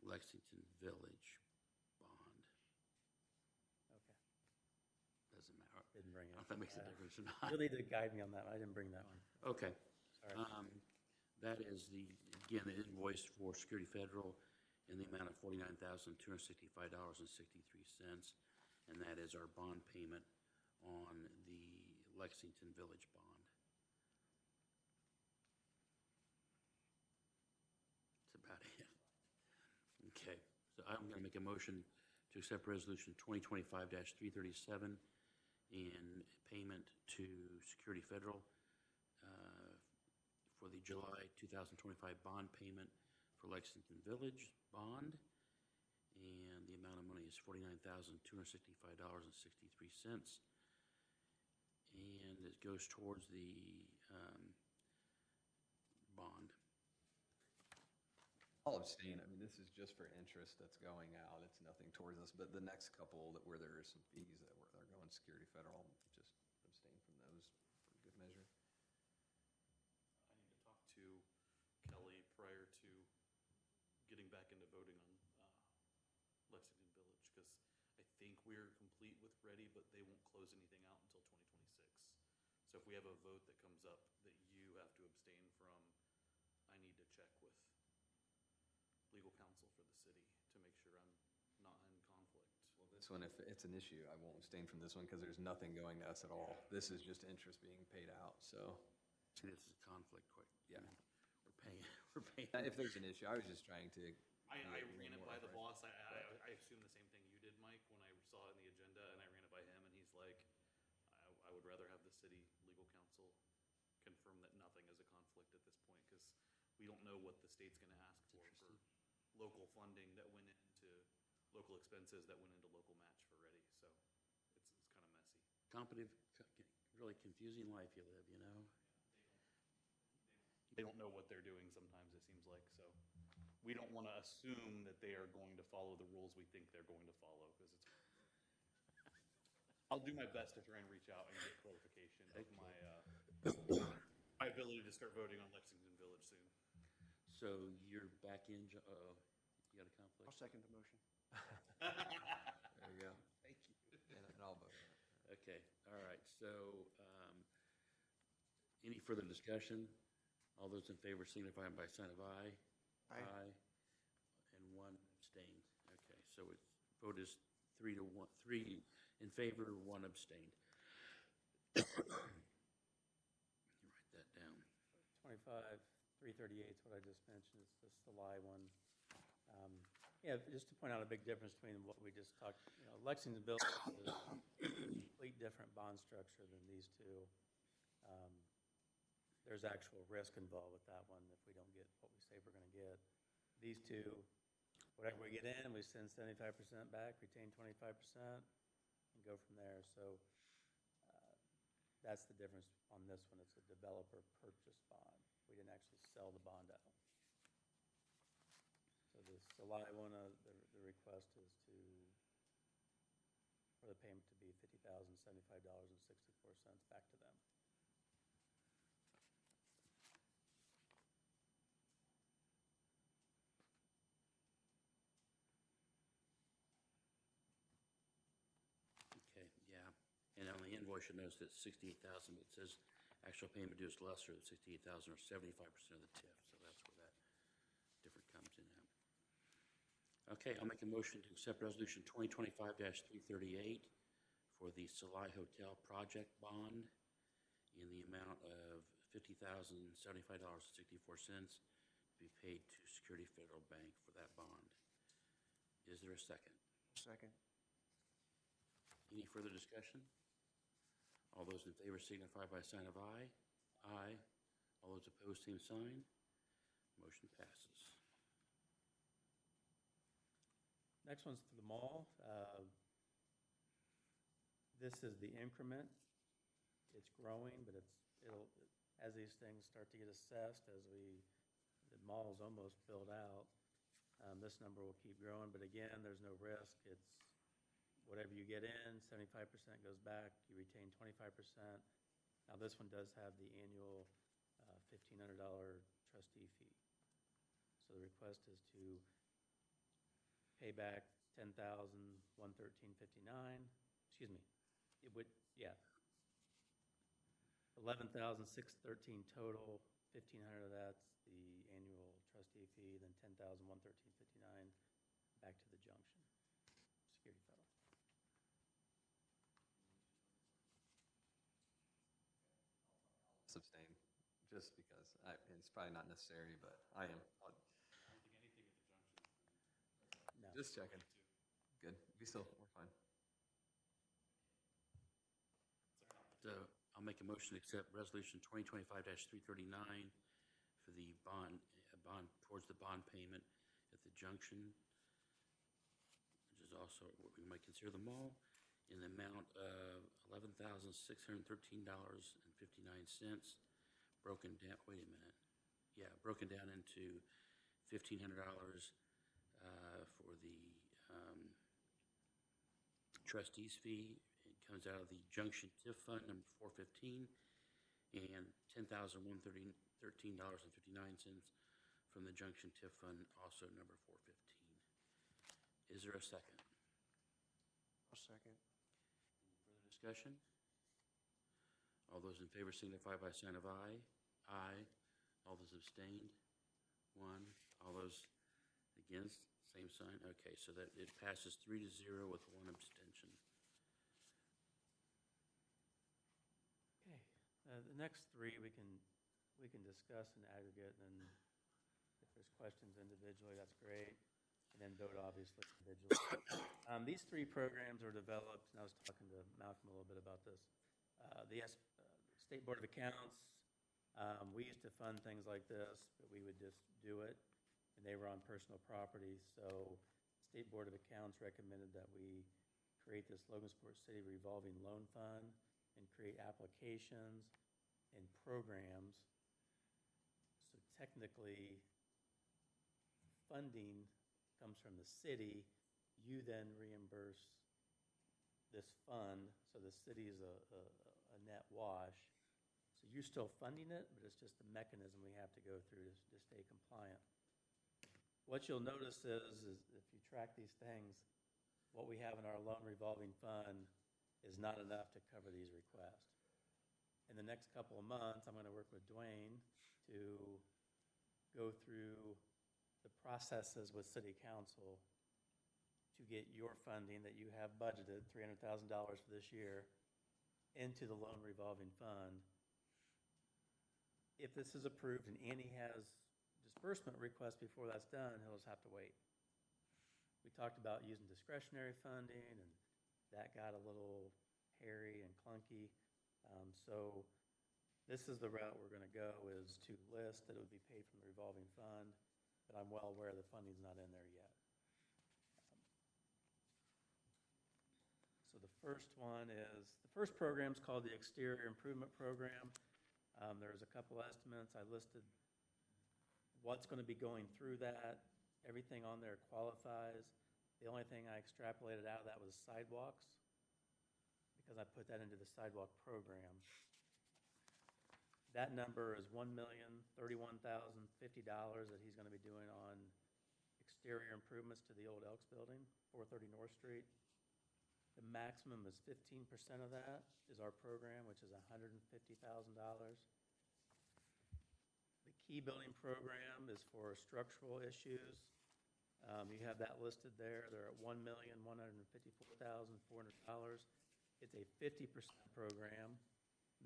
Lexington Village bond. Okay, Doesn't matter. didn't bring I it. don't know if that makes a difference or not. You'll need to guide me on that. I didn't bring that one. Okay. Sorry. That is again, the invoice for Security Federal in the amount of $49,265.63, and that is our bond payment on the Lexington Village bond. That's about it. Okay, so I'm going to make a motion to accept Resolution 2025-337 in payment to Security Federal for the July 2025 bond payment for Lexington Village bond, and the amount of money is $49,265.63, and it goes towards the bond. I'll abstain. I mean, this is just for interest that's going out. It's nothing towards us, but the next couple where there are some fees that are going Security Federal, just abstain from those for good measure. I need to talk to Kelly prior to getting back into voting on Lexington Village, because I think we're complete with Ready, but they won't close anything out until 2026. So if we have a vote that comes up that you have to abstain from, I need to check with legal counsel for the city to make sure I'm not in conflict. Well, this one, if it's an issue, I won't abstain from this one because there's nothing going to us at all. This is just interest being paid out, so. See, this is a conflict, quick. Yeah. We're paying. If there's an issue, I was just trying to. I be ran it more by the abreast. boss. I assumed the same thing you did, Mike, when I saw it in the agenda, and I ran it by him, and he's like, I would rather have the city legal counsel confirm that nothing is a conflict at this point, because we don't know what the state's gonna ask for local funding that went into local expenses that went into local match for Ready, so it's kind of messy. Competitive, really confusing life you live, you know? They don't know what they're doing sometimes, it seems like, so we don't want to assume that they are going to follow the rules we think they're going to follow, because it's, I'll do my best to try and reach out and get clarification of my ability to start voting on Lexington Village soon. So you're back in, uh-oh, you got a conflict? I'll second the motion. There you go. Thank you. And I'll vote on it. Okay, all right, so, any further discussion? All those in favor signify by sign of aye. Aye. And one abstained. Okay, so its vote is 3-1, 3 in favor, 1 abstained. You write that down. 25-338 is what I just mentioned, it's the July one. Yeah, just to point out a big difference between what we just talked, you know, Lexington Village is a complete different bond structure than these two. There's actual risk involved with that one if we don't get what we say we're gonna get. These two, whatever we get in, we send 75% back, retain 25%, and go from there. So that's the difference on this one. It's a developer purchase bond. We didn't actually sell the bond out. So this July one, the request is for the payment to be $50,075.64 back to them. Okay, yeah. And on the invoice, you notice that 68,000, but it says actual payment due is lesser than 68,000 or 75% of the TIF. So that's where that difference comes in at. Okay, I'll make a motion to accept resolution 2025-338 for the Salai Hotel project bond in the amount of $50,075.64 to be paid to Security Federal Bank for that bond. Is there a second? Second. Any further discussion? All those in favor signify by a sign of aye. Aye. All those opposed, same sign. Motion passes. Next one's for the mall. This is the increment. It's growing, but it'll, as these things start to get assessed, the mall's almost filled out, this number will keep growing, but again, there's no risk. It's whatever you get in, 75% goes back, you retain 25%. Now, this one does have the annual $1,500 trustee fee. So the request is to pay back $10,113.59, excuse me, it would, yeah. $11,613 total, $1,500 of that's the annual trustee fee, then $10,113.59 back to the junction, Security Federal. Abstain, just because it's probably not necessary, but I am. I don't think anything at the junction. No. Just checking. Good. We're fine. So I'll make a motion to accept resolution 2025-339 for the bond towards the bond payment at the junction, which is also what we might consider the mall, in the amount of $11,613.59, broken down, wait a minute. Yeah, broken down into $1,500 for the trustees fee. It comes out of the Junction TIF Fund number 415, and $10,113.59 from the Junction TIF Fund, also number 415. Is there a second? I'll second. Any further discussion? All those in favor signify by a sign of aye. Aye. All those abstained? 1. All those against? Same sign. Okay, so that it passes 3-0 with 1 abstention. Okay, the next three we can discuss in aggregate, and if there's questions individually, that's great, and then vote obviously individually. These three programs were developed, and I was talking to Malcolm a little bit about this. The State Board of Accounts We used to fund things like this, but we would just do it, and they were on personal property. So State Board of Accounts recommended that we create this Logansport City revolving loan fund and create applications and programs. So technically, funding comes from the city. You then reimburse this fund, so the city is a net wash. So you're still funding it, but it's just the mechanism we have to go through to stay compliant. What you'll notice is if you track these things, what we have in our loan revolving fund is not enough to cover these requests. In the next couple of months, I'm going to work with Dwayne to go through the processes with City Council to get your funding that you have budgeted, $300,000 for this year, into the loan revolving fund. If this is approved and Andy has disbursement requests before that's done, he'll just have to wait. We talked about using discretionary funding, and that got a little hairy and clunky. So this is the route we're going to go, is to list that it would be paid from the revolving fund, but I'm well aware the funding's not in there yet. So the first one is, the first program's called the Exterior Improvement Program. There's a couple estimates. I listed what's going to be going through that. Everything on there qualifies. The only thing I extrapolated out of that was sidewalks, because I put that into the sidewalk program. That number is $1,031,050 that he's going to be doing on exterior improvements to the old Elks Building, 430 North Street. The maximum is 15% of that is our program, which is $150,000. The key building program is for structural issues. You have that listed there. They're at $1,154,400. It's a 50% program,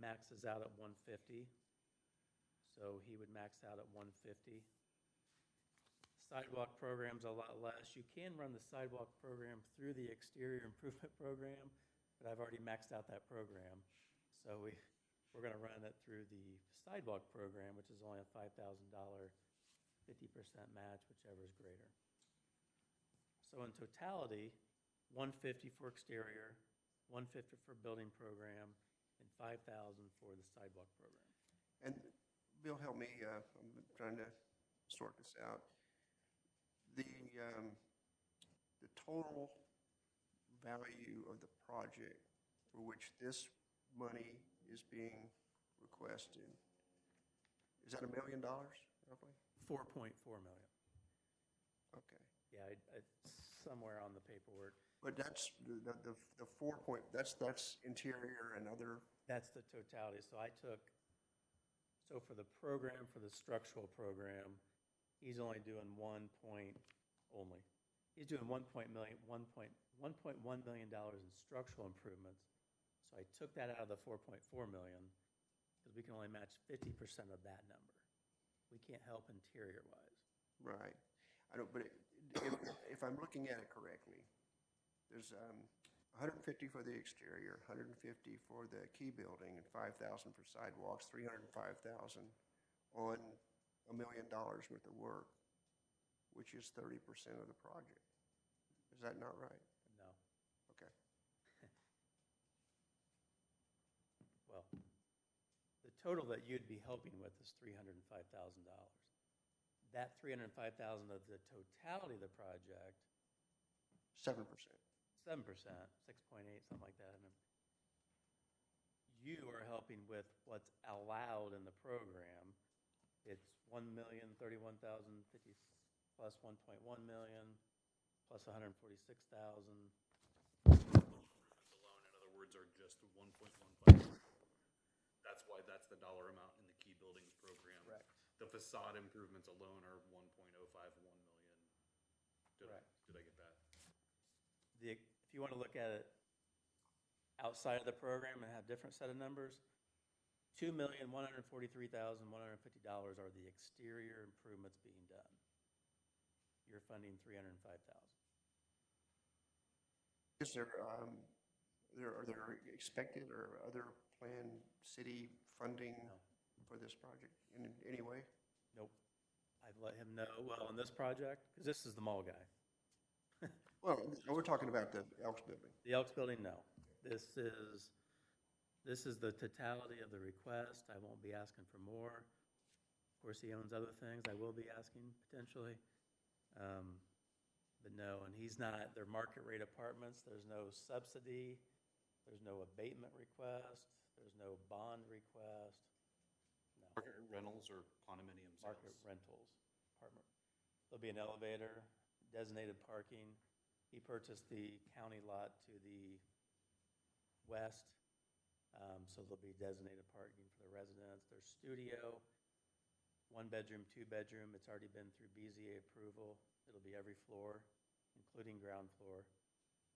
maxes out at $150,000. So he would max out at $150,000. Sidewalk program's a lot less. You can run the sidewalk program through the exterior improvement program, but I've already maxed out that program. So we're going to run it through the sidewalk program, which is only a $5,000, 50% match, whichever is greater. So in totality, $150,000 for exterior, $150,000 for building program, and $5,000 for the sidewalk program. And Bill, help me, I'm trying to sort this out. The total value of the project for which this money is being requested, is that $1 million roughly? 4.4 million. Okay. Yeah, it's somewhere on the paperwork. But that's the 4 point, that's interior and other. That's the totality. So for the program, for the structural program, he's only doing He's doing $1.1 million in structural improvements. So I took that out of the 4.4 million because we can only match 50% of that number. We can't help interior-wise. Right. I don't, but if I'm looking at it correctly, there's 150 for the exterior, 150 for the key building, and 5,000 for sidewalks, 305,000 on $1 million worth of work, which is 30% of the project. Is that not right? No. Okay. Well, the total that you'd be helping with is $305,000. That $305,000 of the totality of the project, 7%. 7%, 6.8, something like that. And you are helping with what's allowed in the program. It's $1,031,050 plus 1.1 million plus 146,000. Alone, in other words, are just 1.15. That's why that's the dollar amount in the key buildings program. Correct. The facade improvements alone are 1.051 million. Correct. Did I get that? If you want to look at it outside of the program and have different set of numbers, $2,143,150 are the exterior improvements being done. You're funding $305,000. Is there, are there expected or other planned city funding? No. for this project in any way? Nope. I've let him know, well, on this project, because this is the mall guy. Well, we're talking about the Elks Building. The Elks Building, no. This is the totality of the request. I won't be asking for more. Of course, he owns other things I will be asking potentially. But no, and he's not, they're market rate apartments. There's no subsidy. There's no abatement request. There's no bond request. No. Market rentals or condominium sales? Market rentals, apartment. There'll be an elevator, designated parking. He purchased the county lot to the west, so there'll be designated parking for the residents. There's studio, 1 bedroom, 2 bedroom. It's already been through BZA approval. It'll be every floor, including ground floor,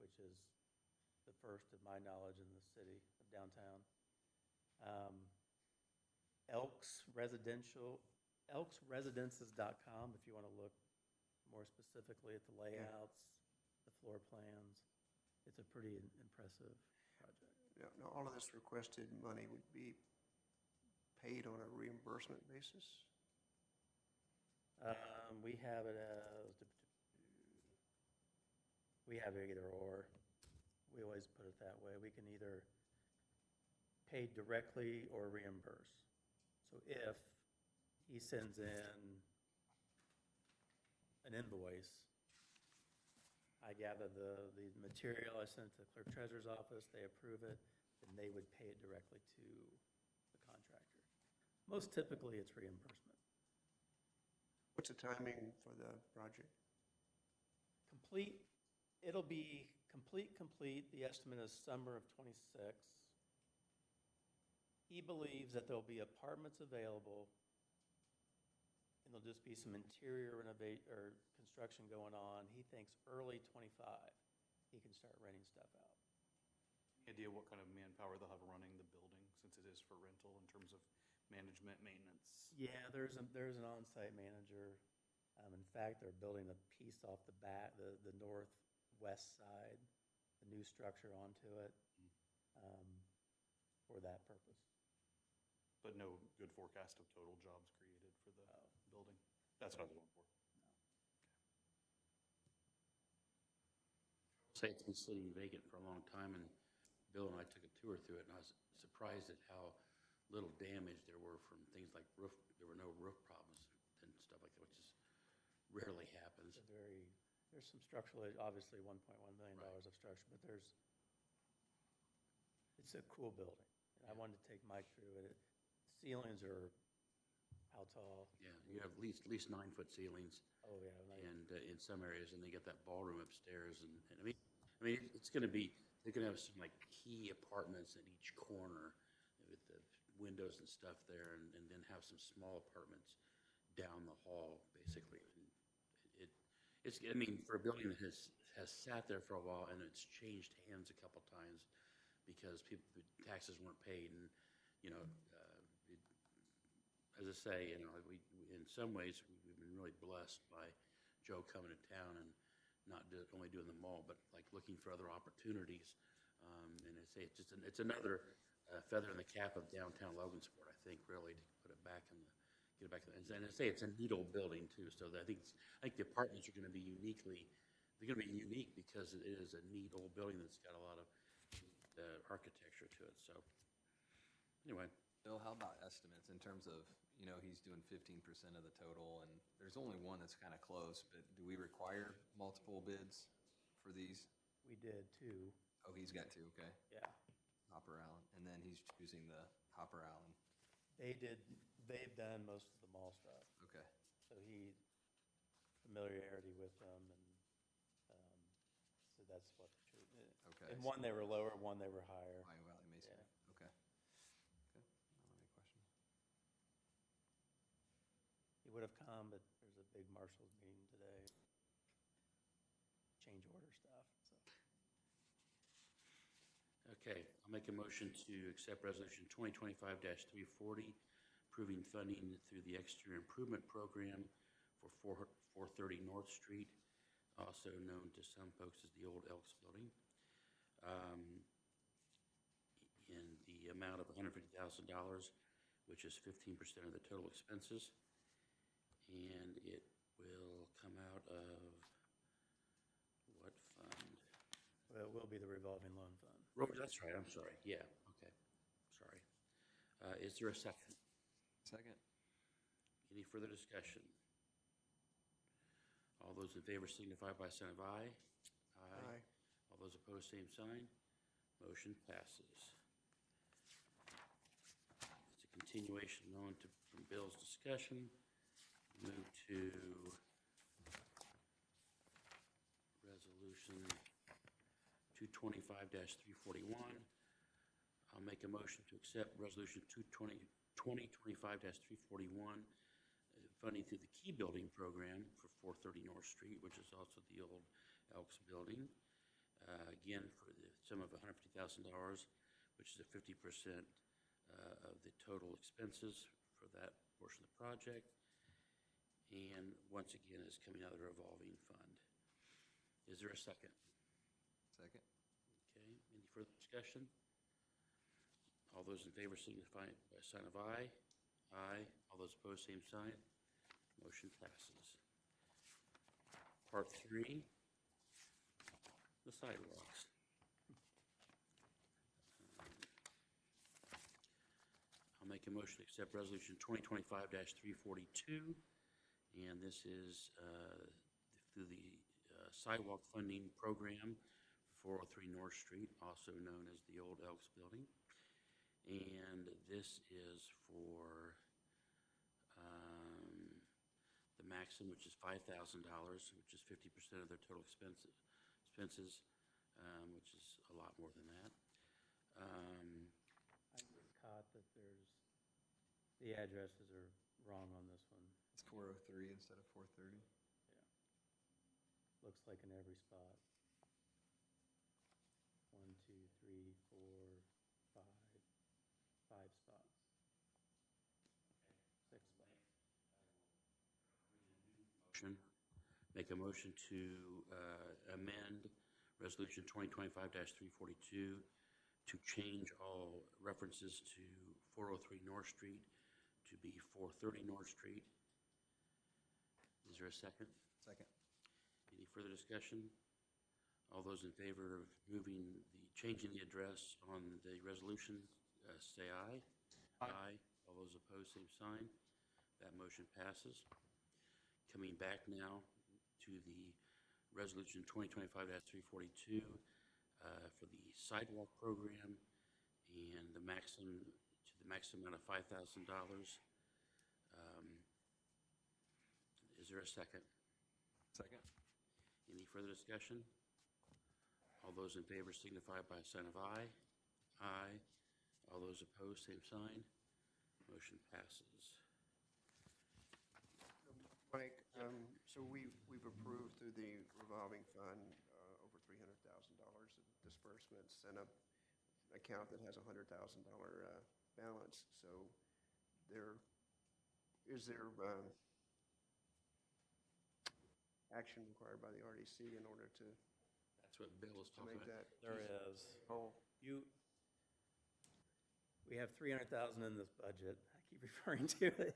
which is the first of my knowledge in the city of downtown. elksresidences.com if you want to look more specifically at the layouts, the floor plans. It's a pretty impressive project. Now, all of this requested money would be paid on a reimbursement basis? We have it as, we have either or. We always put it that way. We can either pay directly or reimburse. So if he sends in an invoice, I gather the material, I send it to the clerk treasurer's office, they approve it, and they would pay it directly to the contractor. Most typically, it's reimbursement. What's the timing for the project? Complete, it'll be complete. The estimate is summer of '26. He believes that there'll be apartments available, and there'll just be some interior construction going on. He thinks early '25, he can start renting stuff out. Any idea what kind of manpower they'll have running the building, since it is for rental, in terms of management, maintenance? Yeah, there's an on-site manager. In fact, they're building a piece off the back, the northwest side, a new structure onto it for that purpose. But no good forecast of total jobs created for the building? That's what I was looking for. Say it's been sitting vacant for a long time, and Bill and I took a tour through it, and I was surprised at how little damage there were from things like roof. There were no roof problems and stuff like that, which is rarely happens. There's some structural, obviously $1.1 million Right. of structure, but it's a cool building. And I wanted to take Mike through it. Ceilings are how tall? Yeah, you have at least 9-foot ceilings. Oh, yeah. And in some areas, and they get that ballroom upstairs, and I mean, it's going to be. They're going to have some like key apartments in each corner with the windows and stuff there, and then have some small apartments down the hall, basically. And it's. I mean, for a building that has sat there for a while and it's changed hands a couple times because taxes weren't paid, and as I say, we in some ways we've been really blessed by Joe coming to town and not only doing the mall, but like looking for other opportunities. And I say it's another feather in the cap of downtown Logansport. I think really to put it back get it back. And I say it's a neat old building too. So I think the apartments are going to be unique because it is a neat old building that's got a lot of architecture to it. So anyway. Bill, how about estimates in terms of, he's doing 15% of the total, and there's only one that's kind of close, but do we require multiple bids for these? We did too. Oh, he's got two, okay. Yeah. Hopper Allen, and then he's choosing the Hopper Allen. They've done most of the mall stuff. Okay. So familiarity with them, and so that's what the truth is. Okay. And one they were lower, one they were higher. Ohio Valley Mason. Yeah. Okay. Good. I don't have any questions. He would have come, but there's a big Marshall's meeting today. Change order stuff. So. Okay, I'll make a motion to accept Resolution 2025-340, approving funding through the Exterior Improvement Program for 430 North Street, also known to some folks as the old Elks Building, in the amount of $150,000 which is 15% of the total expenses. And it will come out of what fund? Well, it will be the revolving loan fund. That's right, I'm sorry, yeah, okay, sorry. Is there a second? Second. Any further discussion? All those in favor signify by saying of aye. Aye. All those opposed, same sign. Motion passes. It's a continuation on to, from Bill's discussion. Move to resolution 225-341. I'll make a motion to accept resolution 2025-341, funding through the Key Building Program for 430 North Street, which is also the old Elks Building. Again, for the sum of $150,000, which is a 50% of the total expenses for that portion of the project. And once again, is coming out of the revolving fund. Is there a second? Second. Okay, any further discussion? All those in favor signify by a sign of aye. Aye. All those opposed, same sign. Motion passes. Part 3, the sidewalks. I'll make a motion to accept resolution 2025-342, and this is through the sidewalk funding program for 403 North Street, also known as the old Elks Building. And this is for the maximum, which is $5,000, which is 50% of their total expenses, which is a lot more than that. I just caught that the addresses are wrong on this one. It's 403 instead of 430. Looks like in every spot. 1, 2, 3, 4, 5 spots. 6 spots. Make a motion to amend resolution 2025-342 to change all references to 403 North Street to be 430 North Street. Is there a second? Second. Any further discussion? All those in favor of changing the address on the resolution, say aye. Aye. All those opposed, same sign. That motion passes. Coming back now to the resolution 2025-342 for the sidewalk program and the maximum amount of $5,000. Is there a second? Second. Any further discussion? All those in favor signify by a sign of aye. Aye. All those opposed, same sign. Motion passes. Mike, so we've approved through the revolving fund over $300,000 of disbursements and a account that has a $100,000 balance. So is there action required by the RDC in order to That's what Bill was talking make about. that There is. whole? We have $300,000 in this budget. I keep referring to it.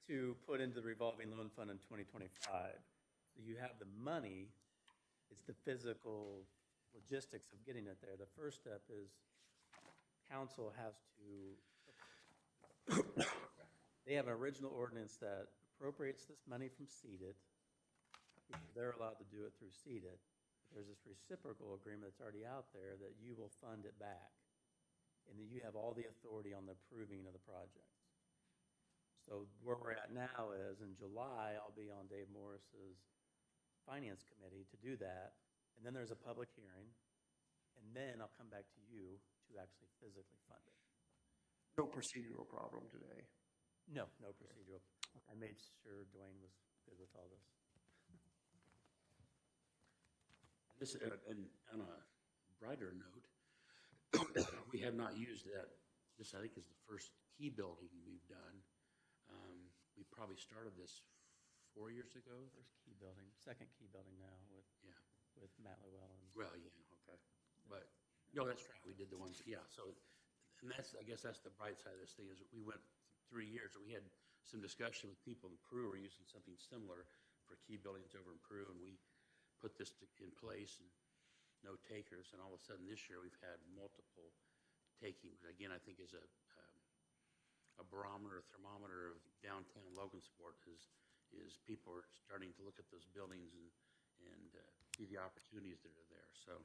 To put into the revolving loan fund in 2025. So you have the money, it's the physical logistics of getting it there. The first step is council has to, they have an original ordinance that appropriates this money from CEDAT. They're allowed to do it through CEDAT. There's this reciprocal agreement that's already out there that you will fund it back. And that you have all the authority on the approving of the project. So where we're at now is in July, I'll be on Dave Morris's finance committee to do that. And then there's a public hearing. And then I'll come back to you to actually physically fund it. No procedural problem today. No procedural. I made sure Dwayne was good with all this. This, and on a brighter note, we have not used that. This, I think, is the first key building we've done. We probably started this 4 years ago. First key building, second key building now with Matt Llewellyn. Well, yeah, okay. But, no, that's right, we did the ones, yeah, so And that's, I guess that's the bright side of this thing, is we went 3 years, and we had some discussion with people in Peru who were using something similar for key buildings over in Peru, and we put this in place and no takers, and all of a sudden this year we've had multiple takings. Again, I think is a barometer, a thermometer of downtown Logansport is people are starting to look at those buildings and see the opportunities that are there. So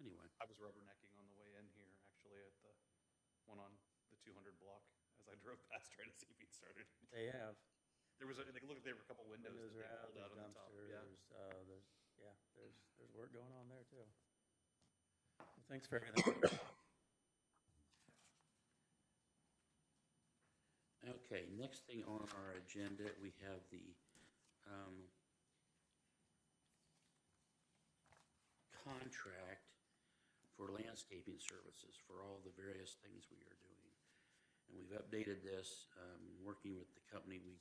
anyway. I was rubbernecking on the way in here, actually, at the one on the 200 block as I drove past trying to see if he'd started. They have. There was, they looked, there were a couple windows that Windows they are out, pulled out there's on the top. dumpster, Yeah. there's work going on there too. Well, thanks for everything. Okay, next thing on our agenda, we have the contract for landscaping services for all the various things we are doing. And we've updated this, working with the company we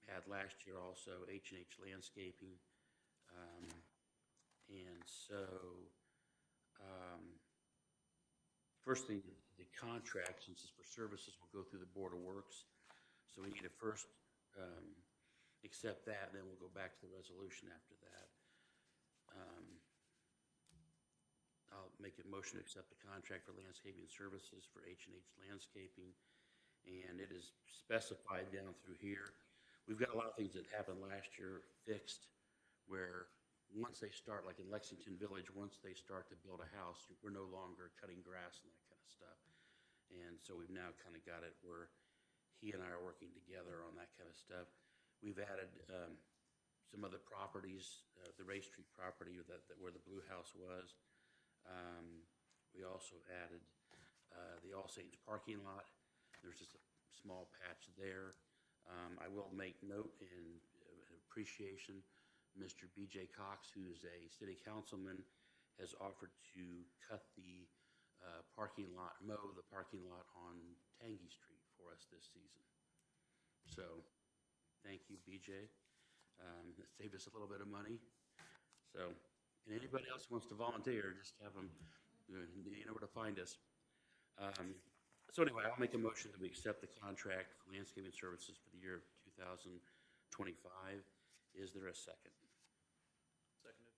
had last year also, H&H Landscaping. And so, first thing, the contract, since it's for services, will go through the Board of Works. So we need to first accept that, then we'll go back to the resolution after that. I'll make a motion to accept the contract for landscaping services for H&H Landscaping. And it is specified down through here. We've got a lot of things that happened last year fixed, where once they start, like in Lexington Village, once they start to build a house, we're no longer cutting grass and that kind of stuff. And so we've now kind of got it where he and I are working together on that kind of stuff. We've added some other properties, the Ray Street property where the Blue House was. We also added the All Saints parking lot. There's just a small patch there. I will make note in appreciation, Mr. B.J. Cox, who's a city councilman, has offered to cut the parking lot, mow the parking lot on Tangy Street for us this season. So, thank you, B.J. That saved us a little bit of money. So, and anybody else who wants to volunteer, just have them, you know where to find us. So anyway, I'll make a motion that we accept the contract for landscaping services for the year 2025. Is there a second? Seconded.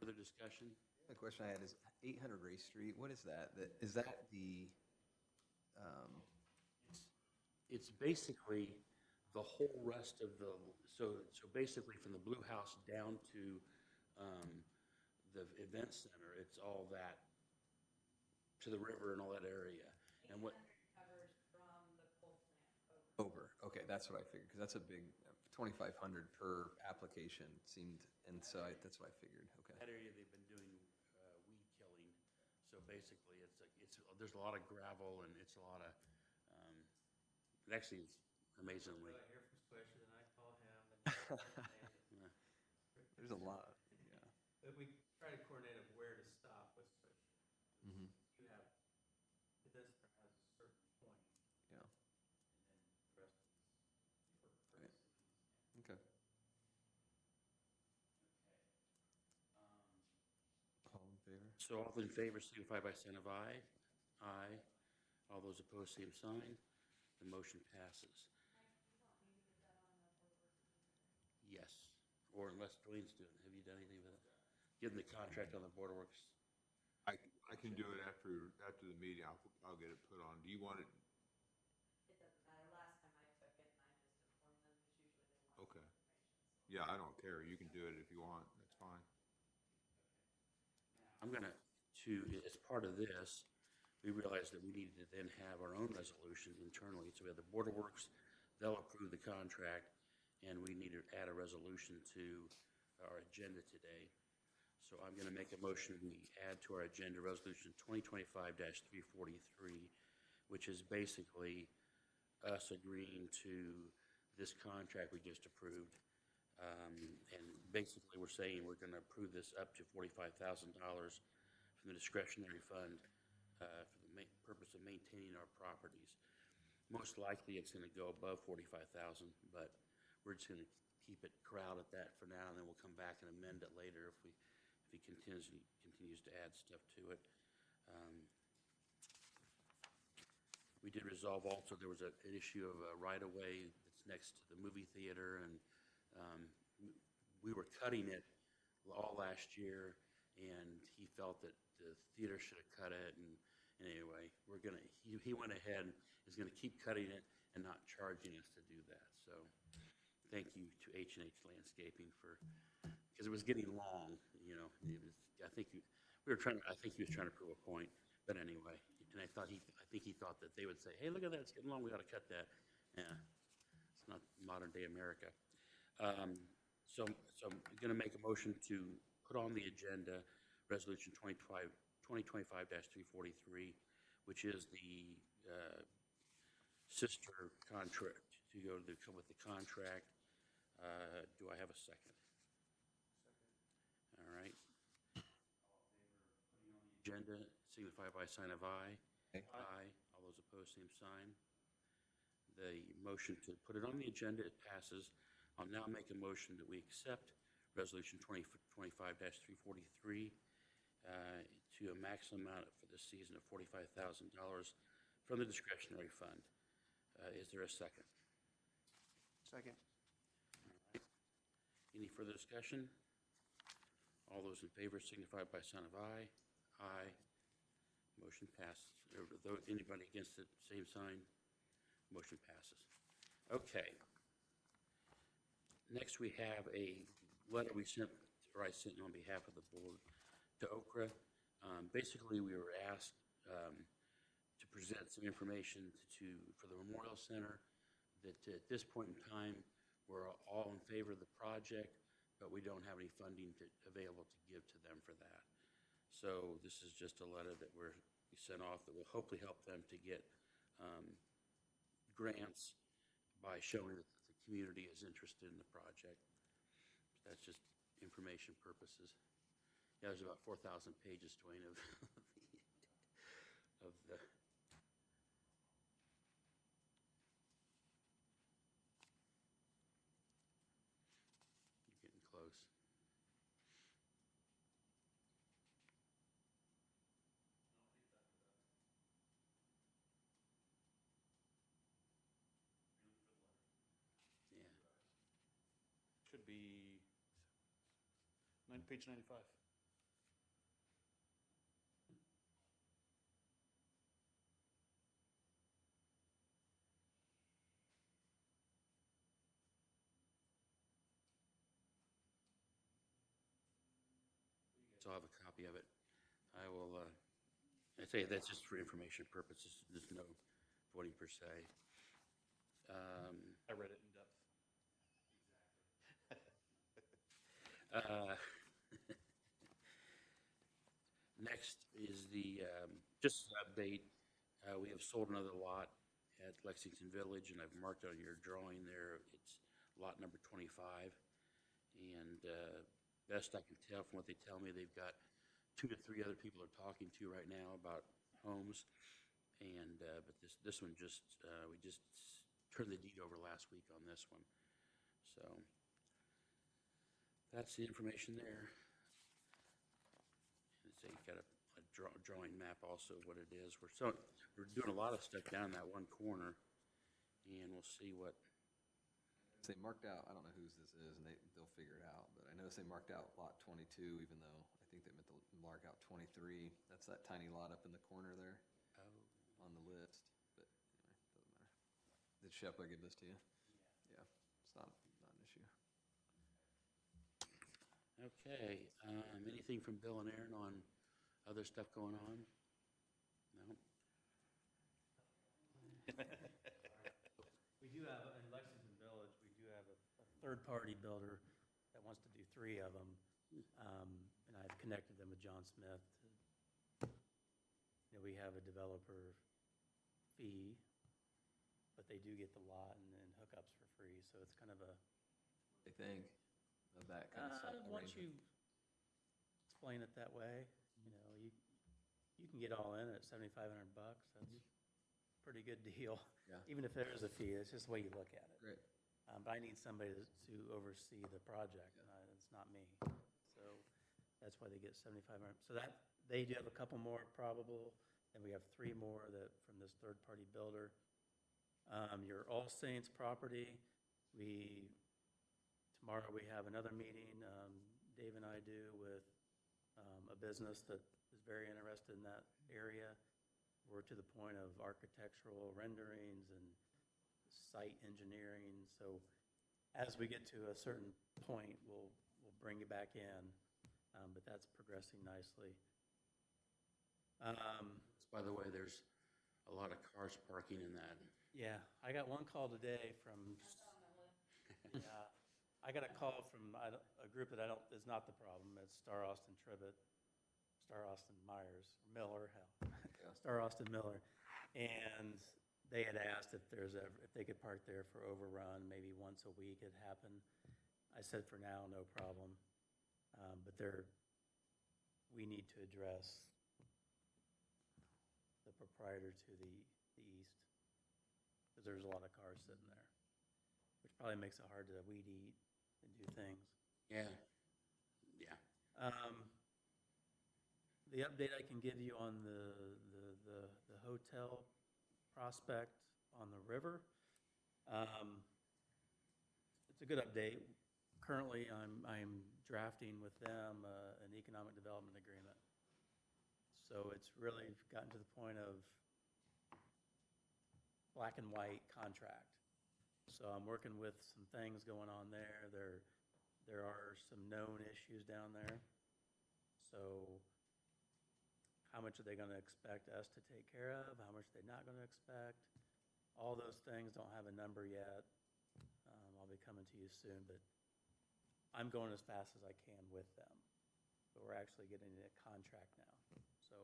Further discussion? The question I had is 800 Ray Street, what is that? Is that the, It's basically the whole rest of the, so basically from the Blue House down to the event center, it's all that, to the river and all that area. And what, covers from the coal plant over? Okay, that's what I figured, because that's a big, 2,500 per application seemed, and so that's what I figured, okay. that area they've been doing weed killing. So basically there's a lot of gravel and it's a lot of, it actually is amazingly. I hear from Swisher, then I call him. Yeah. There's a lot, yeah. But we try to coordinate of where to stop with Swisher. Mm-hmm. You have, this has a certain point, Yeah, and then the rest is for Right. cities. okay. All in favor? So all in favor signify by saying of aye. Aye. All those opposed, same sign. The motion passes. Yes, or unless Dwayne's doing it. Have you done anything with it? Getting the contract on the Board of Works. I can do it after the meeting. I'll get it put on. Do you want it? It doesn't matter. Last time I took it, and I just informed them, because usually they want Okay. information. Yeah, I don't care. You can do it if you want. That's fine. I'm gonna, as part of this, we realized that we needed to then have our own resolution internally. So we have the Board of Works, they'll approve the contract, and we need to add a resolution to our agenda today. So I'm gonna make a motion, we add to our agenda Resolution 2025-343, which is basically us agreeing to this contract we just approved. And basically, we're saying we're gonna approve this up to $45,000 from the discretionary fund for the purpose of maintaining our properties. Most likely, it's gonna go above 45,000, but we're just gonna keep it corralled at that for now, and then we'll come back and amend it later if he continues to add stuff to it. We did resolve also, there was an issue of a right-of-way that's next to the movie theater, and we were cutting it all last year, and he felt that the theater should have cut it, and anyway, he went ahead and is gonna keep cutting it and not charging us to do that, so thank you to H&H Landscaping because it was getting long, it was, I think he was trying to prove a point, but anyway, and I think he thought that they would say, hey, look at that, it's getting long, we ought to cut that. Yeah, it's not modern day America. So I'm gonna make a motion to put on the agenda Resolution 2025-343, which is the sister contract, to go to come with the contract. Do I have a second? All right. Agenda, signify by sign of aye. Aye. All those opposed, same sign. The motion to put it on the agenda, it passes. I'll now make a motion that we accept Resolution 2025-343 to a maximum amount for this season of $45,000 from the discretionary fund. Is there a second? Second. All right. Any further discussion? All those in favor signify by sign of aye. Aye. Motion passes. Anybody against it, same sign. Motion passes. Okay. Next, we have a letter I sent on behalf of the board to Okra. Basically, we were asked to present some information for the Memorial Center, that at this point in time, we're all in favor of the project, but we don't have any funding available to give to them for that. So this is just a letter that we sent off that will hopefully help them to get grants by showing that the community is interested in the project. That's just information purposes. Yeah, there's about 4,000 pages, Dwayne, of the you're getting close. Yeah. Should be page 95. So I'll have a copy of it. I will, I say that's just for information purposes. There's no voting per se. I read it in depth. Next is just an update. We have sold another lot at Lexington Village, and I've marked on your drawing there, it's lot number 25. And best I can tell from what they tell me, they've got 2 to 3 other people they're talking to right now about homes. And but this one we just turned the deed over last week on this one. So that's the information there. So you've got a drawing map also of what it is. We're doing a lot of stuff down that one corner, and we'll see what. They marked out, I don't know whose this is, and they'll figure it out, but I noticed they marked out lot 22, even though I think they meant to mark out 23. That's that tiny lot up in the corner there. Oh. On the list, but anyway, doesn't matter. Did Shepard give this to you? Yeah, it's not an issue. Okay, anything from Bill and Aaron on other stuff going on? No? We do have, in Lexington Village, we do have a third-party builder that wants to do 3 of them. And I've connected them with John Smith. We have a developer fee, but they do get the lot and then hookups for free, so it's kind of a. They think of that kind of stuff. Once you explain it that way, you can get all in at $7,500. That's a pretty good deal. Yeah. Even if there is a fee, it's just the way you look at it. Great. But I need somebody to oversee the project, and it's not me. So that's why they get $7,500. So they do have a couple more probable, and we have 3 more that, from this third-party builder. Your All Saints property, tomorrow we have another meeting, Dave and I do, with a business that is very interested in that area. We're to the point of architectural renderings and site engineering. So as we get to a certain point, we'll bring it back in, but that's progressing nicely. By the way, there's a lot of cars parking in that. Yeah, I got one call today from, yeah, I got a call from a group that is not the problem. It's Star Austin Myers, Miller, hell, Star Austin Miller. And they had asked if they could park there for overrun, maybe once a week it happened. I said for now, no problem. But we need to address the proprietor to the east, because there's a lot of cars sitting there, which probably makes it hard to weed eat and do things. Yeah. The update I can give you on the hotel prospect on the river, it's a good update. Currently, I'm drafting with them an economic development agreement. So it's really gotten to the point of black and white contract. So I'm working with some things going on there. There are some known issues down there. So how much are they going to expect us to take care of? How much are they not going to expect? All those things, don't have a number yet. I'll be coming to you soon, but I'm going as fast as I can with them. But we're actually getting a contract now. So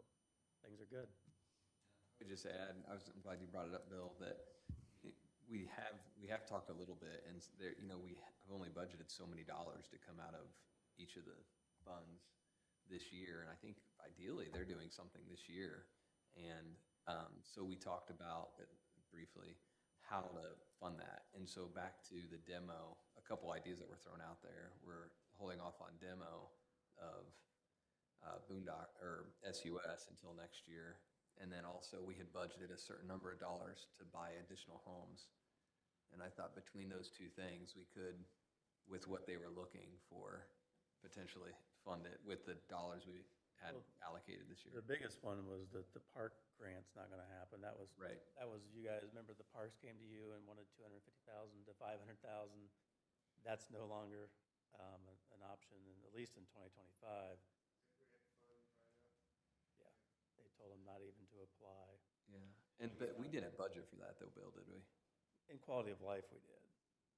things are good. I would just add, I'm glad you brought it up, Bill, that we have talked a little bit, and there, we have only budgeted so many dollars to come out of each of the funds this year, and I think ideally they're doing something this year. And so we talked about briefly how to fund that. And so back to the demo, a couple ideas that were thrown out there. We're holding off on demo of Boondock or SUS until next year. And then also we had budgeted a certain number of dollars to buy additional homes. And I thought between those two things, we could, with what they were looking for, potentially fund it with the dollars we had allocated this year. The biggest one was that the park grant's not going to happen. That was right. That was, you guys remember the parks came to you and wanted 250,000 to 500,000. That's no longer an option, at least in 2025. Yeah, they told them not even to apply. Yeah, but we didn't budget for that though, Bill, did we? In quality of life, we did.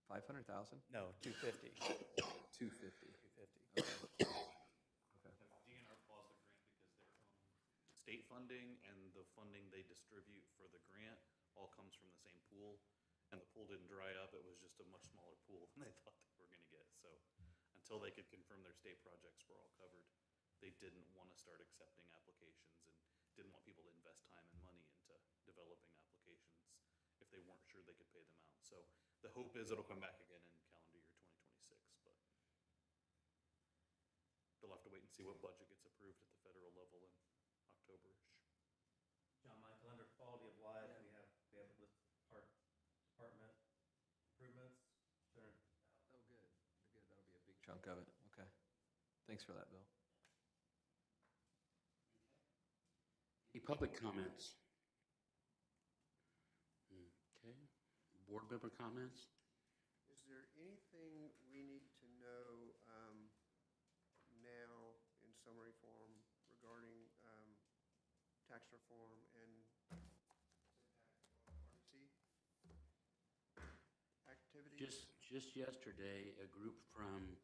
500,000? No, 250. 250. 250. Okay. DNR paused the grant because their own state funding and the funding they distribute for the grant all comes from the same pool, and the pool didn't dry up. It was just a much smaller pool than they thought they were going to get. So until they could confirm their state projects were all covered, they didn't want to start accepting applications and didn't want people to invest time and money into developing applications if they weren't sure they could pay them out. So the hope is it'll come back again in calendar year 2026, but they'll have to wait and see what budget gets approved at the federal level in October-ish. John Michael, under quality of life, we have a list of park department improvements. Oh, good. That'll be a big chunk of it. Okay. Thanks for that, Bill. Any public comments? Okay. Board member comments? Is there anything we need to know now in summary form regarding tax reform and RDC activities? Just yesterday, a group from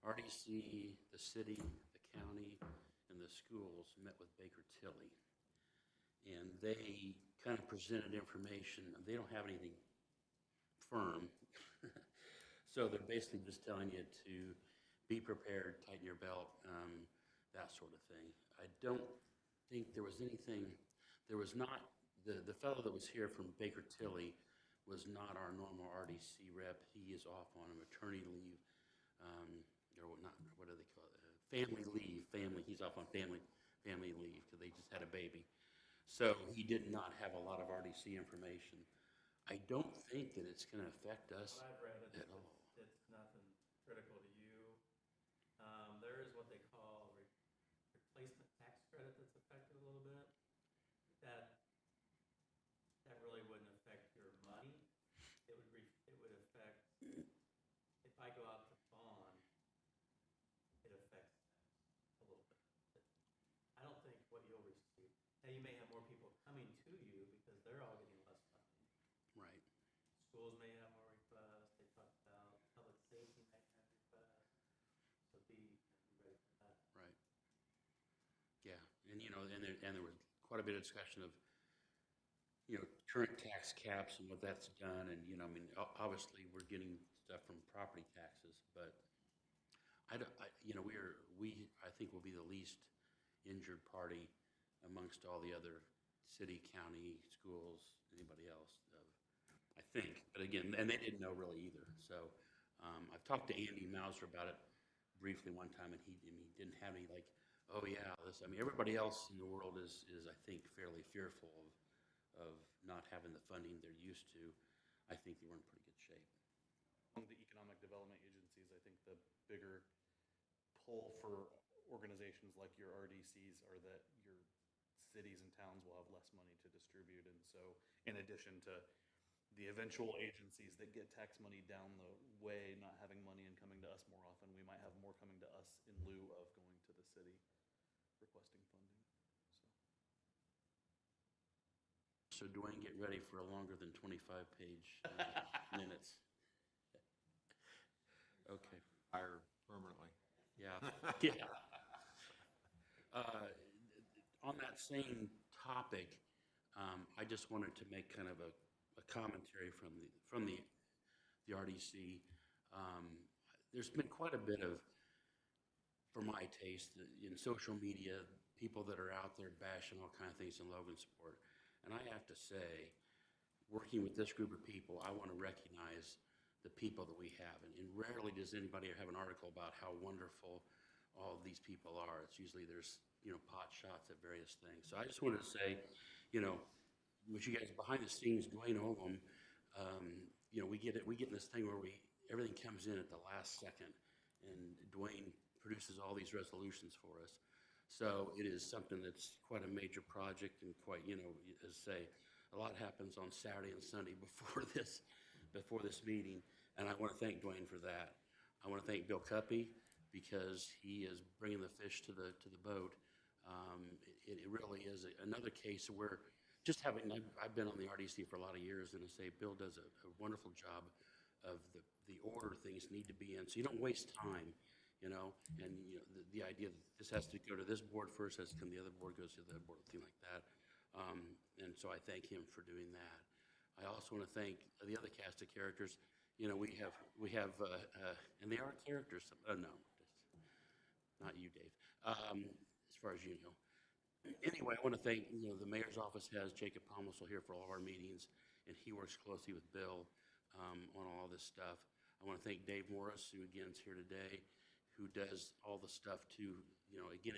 RDC, the city, the county, and the schools met with Baker Tilly. And they kind of presented information. They don't have anything firm. So they're basically just telling you to be prepared, tighten your belt, that sort of thing. I don't think there was anything, there was not, the fellow that was here from Baker Tilly was not our normal RDC rep. He is off on a maternity leave, or not, what do they call it? Family leave, he's off on family family leave because they just had a baby. So he did not have a lot of RDC information. I don't think that it's going to affect us What I've read, at all. it's nothing critical to you. There is what they call replacement tax credit that's affected a little bit. That really wouldn't affect your money. It would affect, if I go out to bond, it affects that a little bit. I don't think what you'll receive. Now, you may have more people coming to you because they're all getting less funding. Right. Schools may have more requests. They talked about public safety may have requests. So be ready for that. Right. Yeah, and there was quite a bit of discussion of, current tax caps and what that's done, and, I mean, obviously, we're getting stuff from property taxes, but I don't, I think we'll be the least injured party amongst all the other city, county, schools, anybody else, I think. But again, and they didn't know really either. So I've talked to Andy Mauser about it briefly one time, and he didn't have any like, oh yeah, this. I mean, everybody else in the world is I think fairly fearful of not having the funding they're used to. I think they were in pretty good shape. Among the economic development agencies, I think the bigger pull for organizations like your RDCs are that your cities and towns will have less money to distribute. And so in addition to the eventual agencies that get tax money down the way not having money and coming to us more often, we might have more coming to us in lieu of going to the city requesting funding. So Dwayne, get ready for a longer than 25-page minutes. Okay. Hire permanently. Yeah. Yeah. On that same topic, I just wanted to make kind of a commentary from the RDC. There's been quite a bit of, for my taste, in social media, people that are out there bashing all kinds of things in Logansport. And I have to say, working with this group of people, I want to recognize the people that we have. And rarely does anybody have an article about how wonderful all of these people are. It's usually there's, pot shots at various things. So I just wanted to say, with you guys behind the scenes, Dwayne Olam, we get in this thing where everything comes in at the last second, and Dwayne produces all these resolutions for us. So it is something that's quite a major project, and quite, as I say, a lot happens on Saturday and Sunday before this meeting, and I want to thank Dwayne for that. I want to thank Bill Cuppy because he is bringing the fish to the boat. It really is another case where just I've been on the RDC for a lot of years, and I say Bill does a wonderful job of the order things need to be in, so you don't waste time. And the idea that this has to go to this board first, has to come to the other board, goes to the other board, thing like that. And so I thank him for doing that. I also want to thank the other cast of characters. We have, and they are characters. No, not you, Dave. As far as you know. Anyway, I want to thank, the mayor's office has Jacob Pomusel here for all of our meetings, and he works closely with Bill on all this stuff. I want to thank Dave Morris, who again is here today, who does all the stuff too. Again,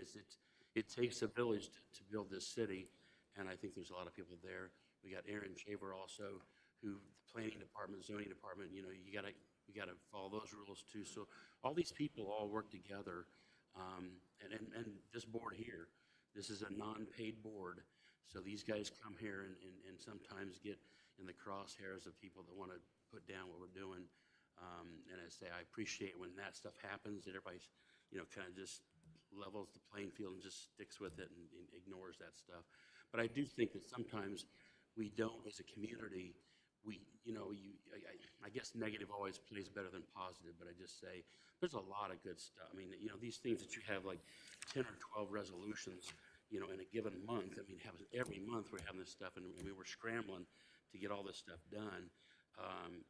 it takes a village to build this city, and I think there's a lot of people there. We got Aaron Shaver also, who the planning department, zoning department, we gotta follow those rules too. So all these people all work together, and this board here, this is a non-paid board. So these guys come here and sometimes get in the crosshairs of people that want to put down what we're doing. And I say, I appreciate when that stuff happens, that everybody's, kind of just levels the playing field and just sticks with it and ignores that stuff. But I do think that sometimes we don't, as a community, I guess negative always plays better than positive, but I just say, there's a lot of good stuff. I mean, these things that you have like 10 or 12 resolutions, in a given month. I mean, every month we're having this stuff, and we were scrambling to get all this stuff done.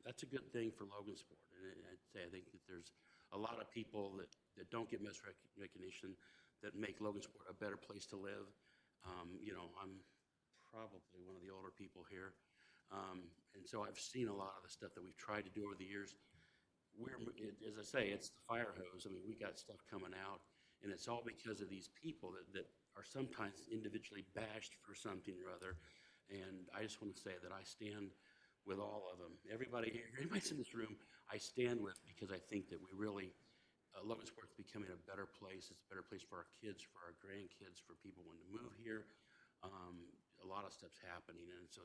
That's a good thing for Logansport. And I'd say I think that there's a lot of people that don't get much recognition that make Logansport a better place to live. I'm probably one of the older people here. And so I've seen a lot of the stuff that we've tried to do over the years. As I say, it's the fire hose. I mean, we got stuff coming out, and it's all because of these people that are sometimes individually bashed for something or other. And I just want to say that I stand with all of them. Everybody here, everybody's in this room, I stand with because I think that we really, Logansport's becoming a better place. It's a better place for our kids, for our grandkids, for people wanting to move here. A lot of stuff's happening, and so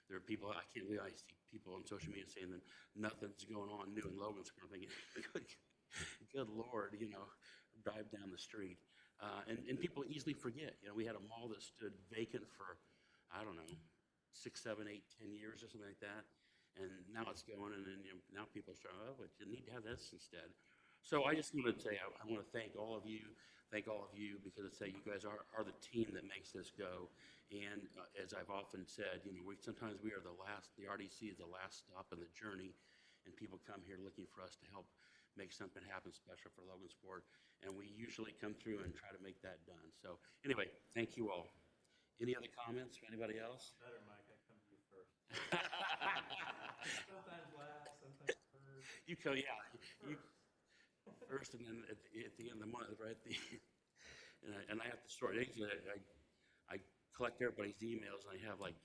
there are people, I can't believe I see people on social media saying that nothing's going on new in Logansport. I'm thinking, good Lord, drive down the street. And people easily forget. We had a mall that stood vacant for, I don't know, 6, 7, 8, 10 years or something like that. And now it's going, and then now people are saying, oh, but you need to have this instead. So I just wanted to say, I want to thank all of you, because I say you guys are the team that makes this go. And as I've often said, sometimes we are the RDC is the last stop in the journey, and people come here looking for us to help make something happen special for Logansport. And we usually come through and try to make that done. So anyway, thank you all. Any other comments from anybody else? Better, Mike, I come to you first. Sometimes last, sometimes first. You go, yeah. You first, and then at the end of the month, right? And I have to sort. I collect everybody's emails, and I have 80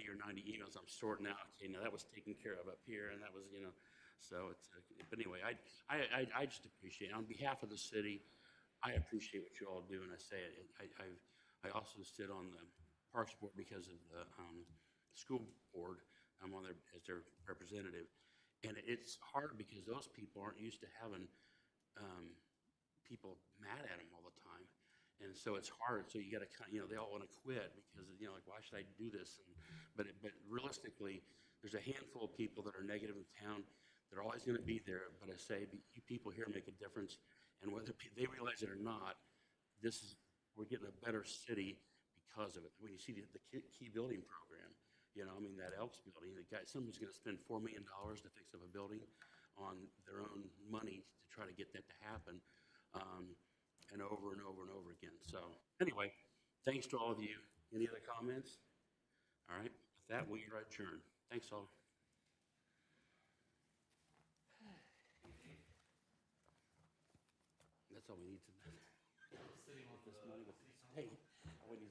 or 90 emails I'm sorting out. Okay, now that was taken care of up here, and that was, so it's. But anyway, I just appreciate it. On behalf of the city, I appreciate what you all do, and I say it. I also sit on the Parks Board because of the school board. I'm on there as their representative. And it's hard because those people aren't used to having people mad at them all the time. And so it's hard. So you got to they all want to quit because, why should I do this? But realistically, there's a handful of people that are negative in town. They're always going to be there. But I say, you people here make a difference. And whether they realize it or not, we're getting a better city because of it. When you see the key building program, that Elks building, someone's going to spend $4 million to fix up a building on their own money to try to get that to happen, and over and over and over again. So anyway, thanks to all of you. Any other comments? All right. With that, we are adjourned. Thanks all. That's all we need to do. Hey, I wouldn't